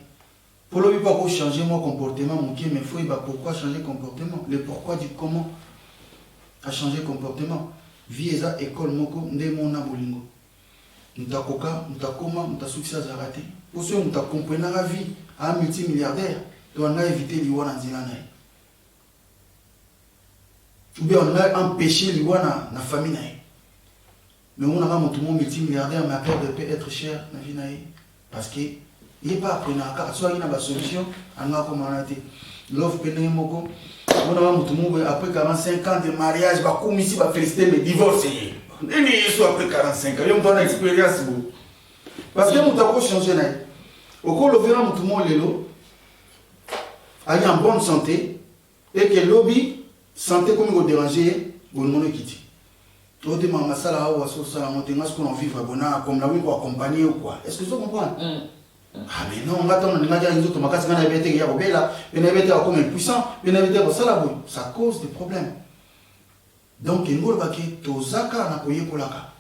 Pour le pas changer mon comportement, mon pied, mais il faut pourquoi changer comportement. Le pourquoi du comment a changé comportement. Vie eza école moko nde mona bolingo. Mutakoka, mutakoma, mutasuccès à raté. Pour ceux qui comprennent la vie, à un multimilliardaire, on a évité l'Iwana Nzilanaï. Ou bien on a empêché l'Iwana na famille. Mais on a un multimilliardaire, mais après de être cher, na vie naï. Parce que il n'est pas appris à soit il y a une solution, on a commenté. L'offre pénée moko, on a après 45 ans de mariage, bah comme ici, bah féliciter mais divorcer. Et soit après 45 ans, il y a une expérience. Parce que nous avons changé. Au cours de l'offre, nous avons l'élo, il y a une bonne santé, et que lobby, santé comme vous dérangez, vous ne m'en quittez. Tout le monde a ça, ou à ce qu'on vit, comme la vie pour accompagner ou quoi. Est-ce que vous comprenez? Ah mais non, on attend, on a dit à nous autres, ça cause des problèmes. Donc, il faut que Tozaka n'a pas eu pour la cas.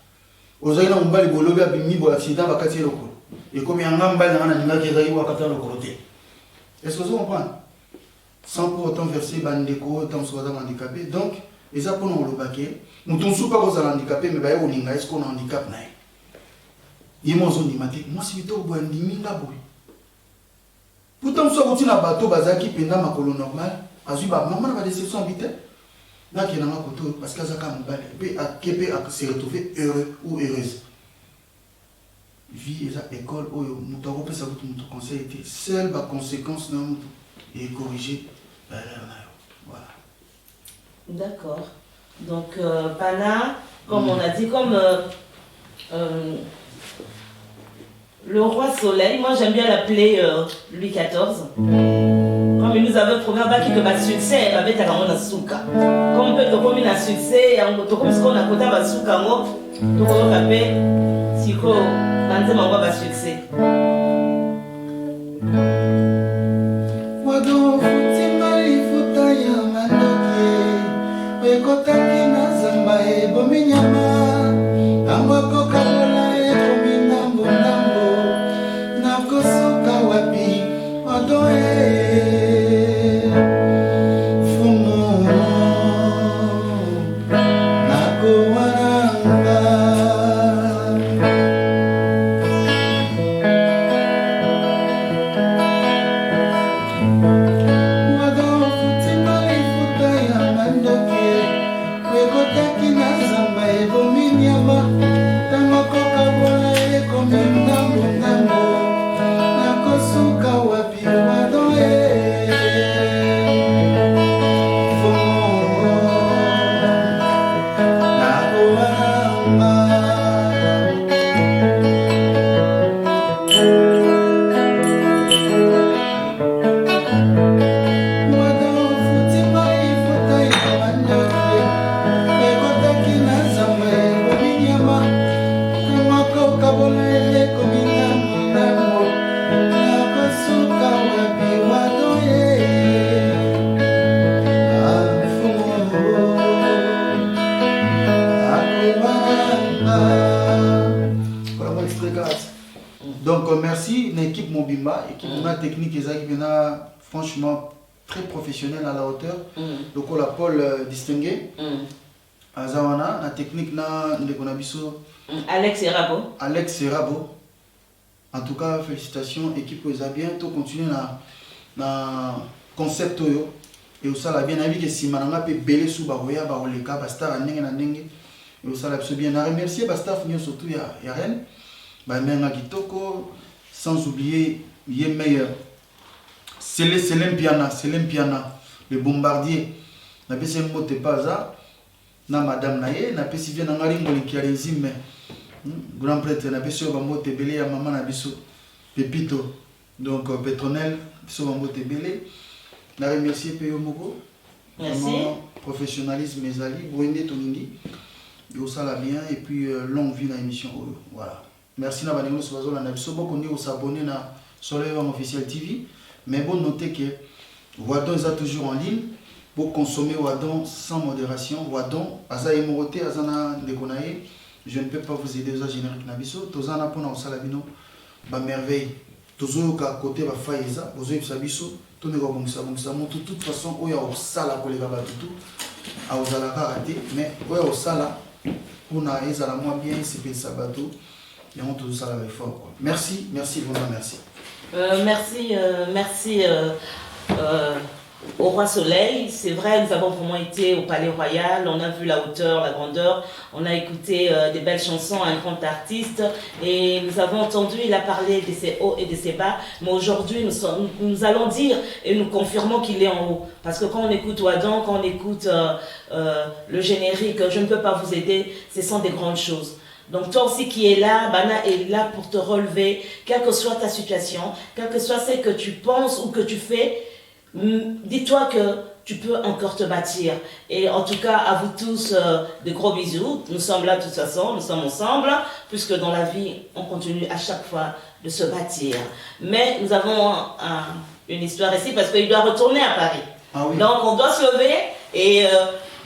ozali na mobali bolobi abimi bo accident bakati lokolo et comme yanga mbali na ninga ki ezali wakata lokolo te. Est-ce que vous comprenez? Sans pour autant verser bandeko tant soit handicapé. Donc et ça pour nous le baquet nous ton sou pas aux handicapés mais ba yo ninga est-ce qu'on a handicap na yimo zo nimati moi si bito bo ndiminga boy. Pourtant soit continue na bateau bazaki penda makolo normal azui ba maman va déception habiter. Là qui est dans ma côté parce que ça comme balle et à se retrouver heureux ou heureuse. Vie et ça école où nous t'avons pas ça votre conseil était seule la conséquence non et corriger voilà. D'accord. Donc Pana, comme on a dit, comme le roi Soleil, moi j'aime bien l'appeler Louis XIV. Comme il nous avait promis que le succès avait été dans Souka. Comme on peut te un succès, on peut comme ce qu'on a côté à Souka, on peut taper si on a un succès. Donc merci l'équipe Mobimba, équipe technique qui franchement très professionnelle à la hauteur. Donc la Paul distingué. Azawana, la technique na Ndekonabiso. Alex Serabo. Alex Serabo. En tout cas, félicitations, équipe vous a bien tout continué na concept yo. Et aussi la bien avis que si mananga peut belé sous baroya baroleka basta ndenge na ndenge. Et aussi la bien na remercier basta finir surtout ya Rennes. Ba menga kitoko sans oublier yé meilleur. C'est l'Olympiana, le bombardier. Na pese mote paza na madame naye na pesi bien ngari ngoli ki résime. Grand prêtre na pese ba mote belé ya maman na biso Pepito. Donc Petronel biso ba mote belé. Na remercier Peyo Moko. Merci. Professionnalisme ezali boende toningi. Yo sala bien et puis longue vie dans l'émission. Voilà. Merci na banengo so bazo na biso boko ndi s'abonner na Soleil officiel TV. Mais bon noter que Wadon est toujours en ligne pour consommer Wadon sans modération. Wadon aza emoroté azana ndekonaye. Je ne peux pas vous aider aux génériques nabiso. Tozana pona osalabino ba merveille. Tozo ka côté ba faïza, bozo ibisabiso, to ne ko bongisa mo de toute façon oya osala ko lega ba tout. A ozala ka raté, mais oya osala pona ezala moi bien c'est pe sabato. Et on tout ça avec fort. Merci, vraiment merci. Merci au Roi Soleil. C'est vrai, nous avons vraiment été au Palais Royal, on a vu la hauteur, la grandeur, on a écouté des belles chansons, un grand artiste, et nous avons entendu, il a parlé de ses hauts et de ses bas, mais aujourd'hui nous allons dire et nous confirmons qu'il est en haut. Parce que quand on écoute Wadon, quand on écoute le générique, je ne peux pas vous aider, ce sont des grandes choses. Donc toi aussi qui es là, Bana est là pour te relever, quelle que soit ta situation, quel que soit ce que tu penses ou que tu fais, dis-toi que tu peux encore te bâtir. Et en tout cas, à vous tous, de gros bisous. Nous sommes là de toute façon, nous sommes ensemble, puisque dans la vie, on continue à chaque fois de se bâtir. Mais nous avons une histoire ici, parce qu'il doit retourner à Paris. Ah oui. Donc on doit se lever et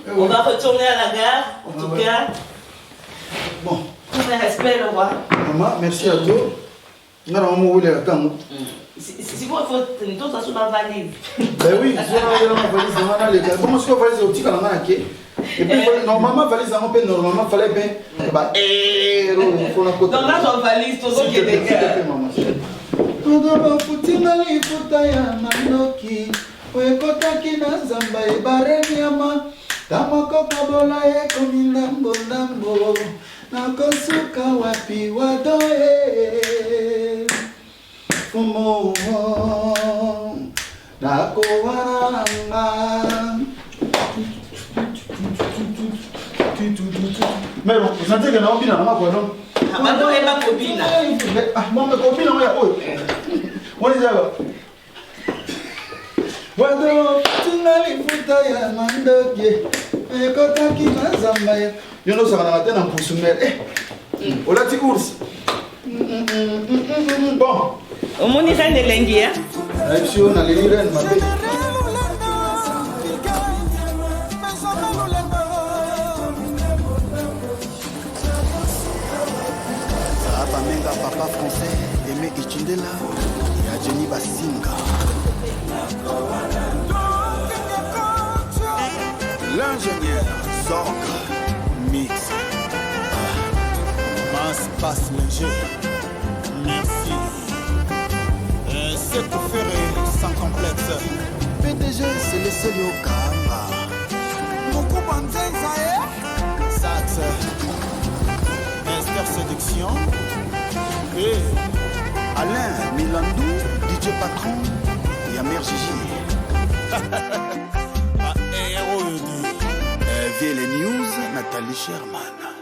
on va retourner à la gare, en tout cas. Bon. Tout mes respects, le roi. Maman, merci à toi. On a vraiment voulu attendre. Si vous faites une dose sur ma valise. Ben oui, je vais ma valise dans ma valise. Comment est-ce que valise est au petit canard? Et puis, normalement, valise, on peut normalement, fallait bien. Il faut la côté. Donc là, j'en valise, tout ce qui est des gars. Todo futinga lifuta ya mandoki wekotaki na zamba ebareni ama tamoko kabola ekomi ndambo ndambo nakosuka wapi wadoe fumo nakowaranga mais bon, vous sentez que na obina na quoi non? Abando est ma copine. Ah, mon copine on est oh. On est là. Wado tunali futa ya mandoke. Ekotaki na zamba. Yo no saka na tena mpusumere. Olati ours. Bon. Omoni reine elengi hein? Aïsio na leli reine ma belle. Papa français, Aimé Ichindela, et à Jenny Basinga. L'ingénieur Zorg Mix. Masse passe le jeu. Merci. C'est pour faire sans complexe. PDG, c'est le seul au Kamba. Beaucoup Banzenza, Sax. Esther Séduction. Et Alain Milandou, DJ Patron, et Amer Gigi. héros. Vieille News, Nathalie Sherman.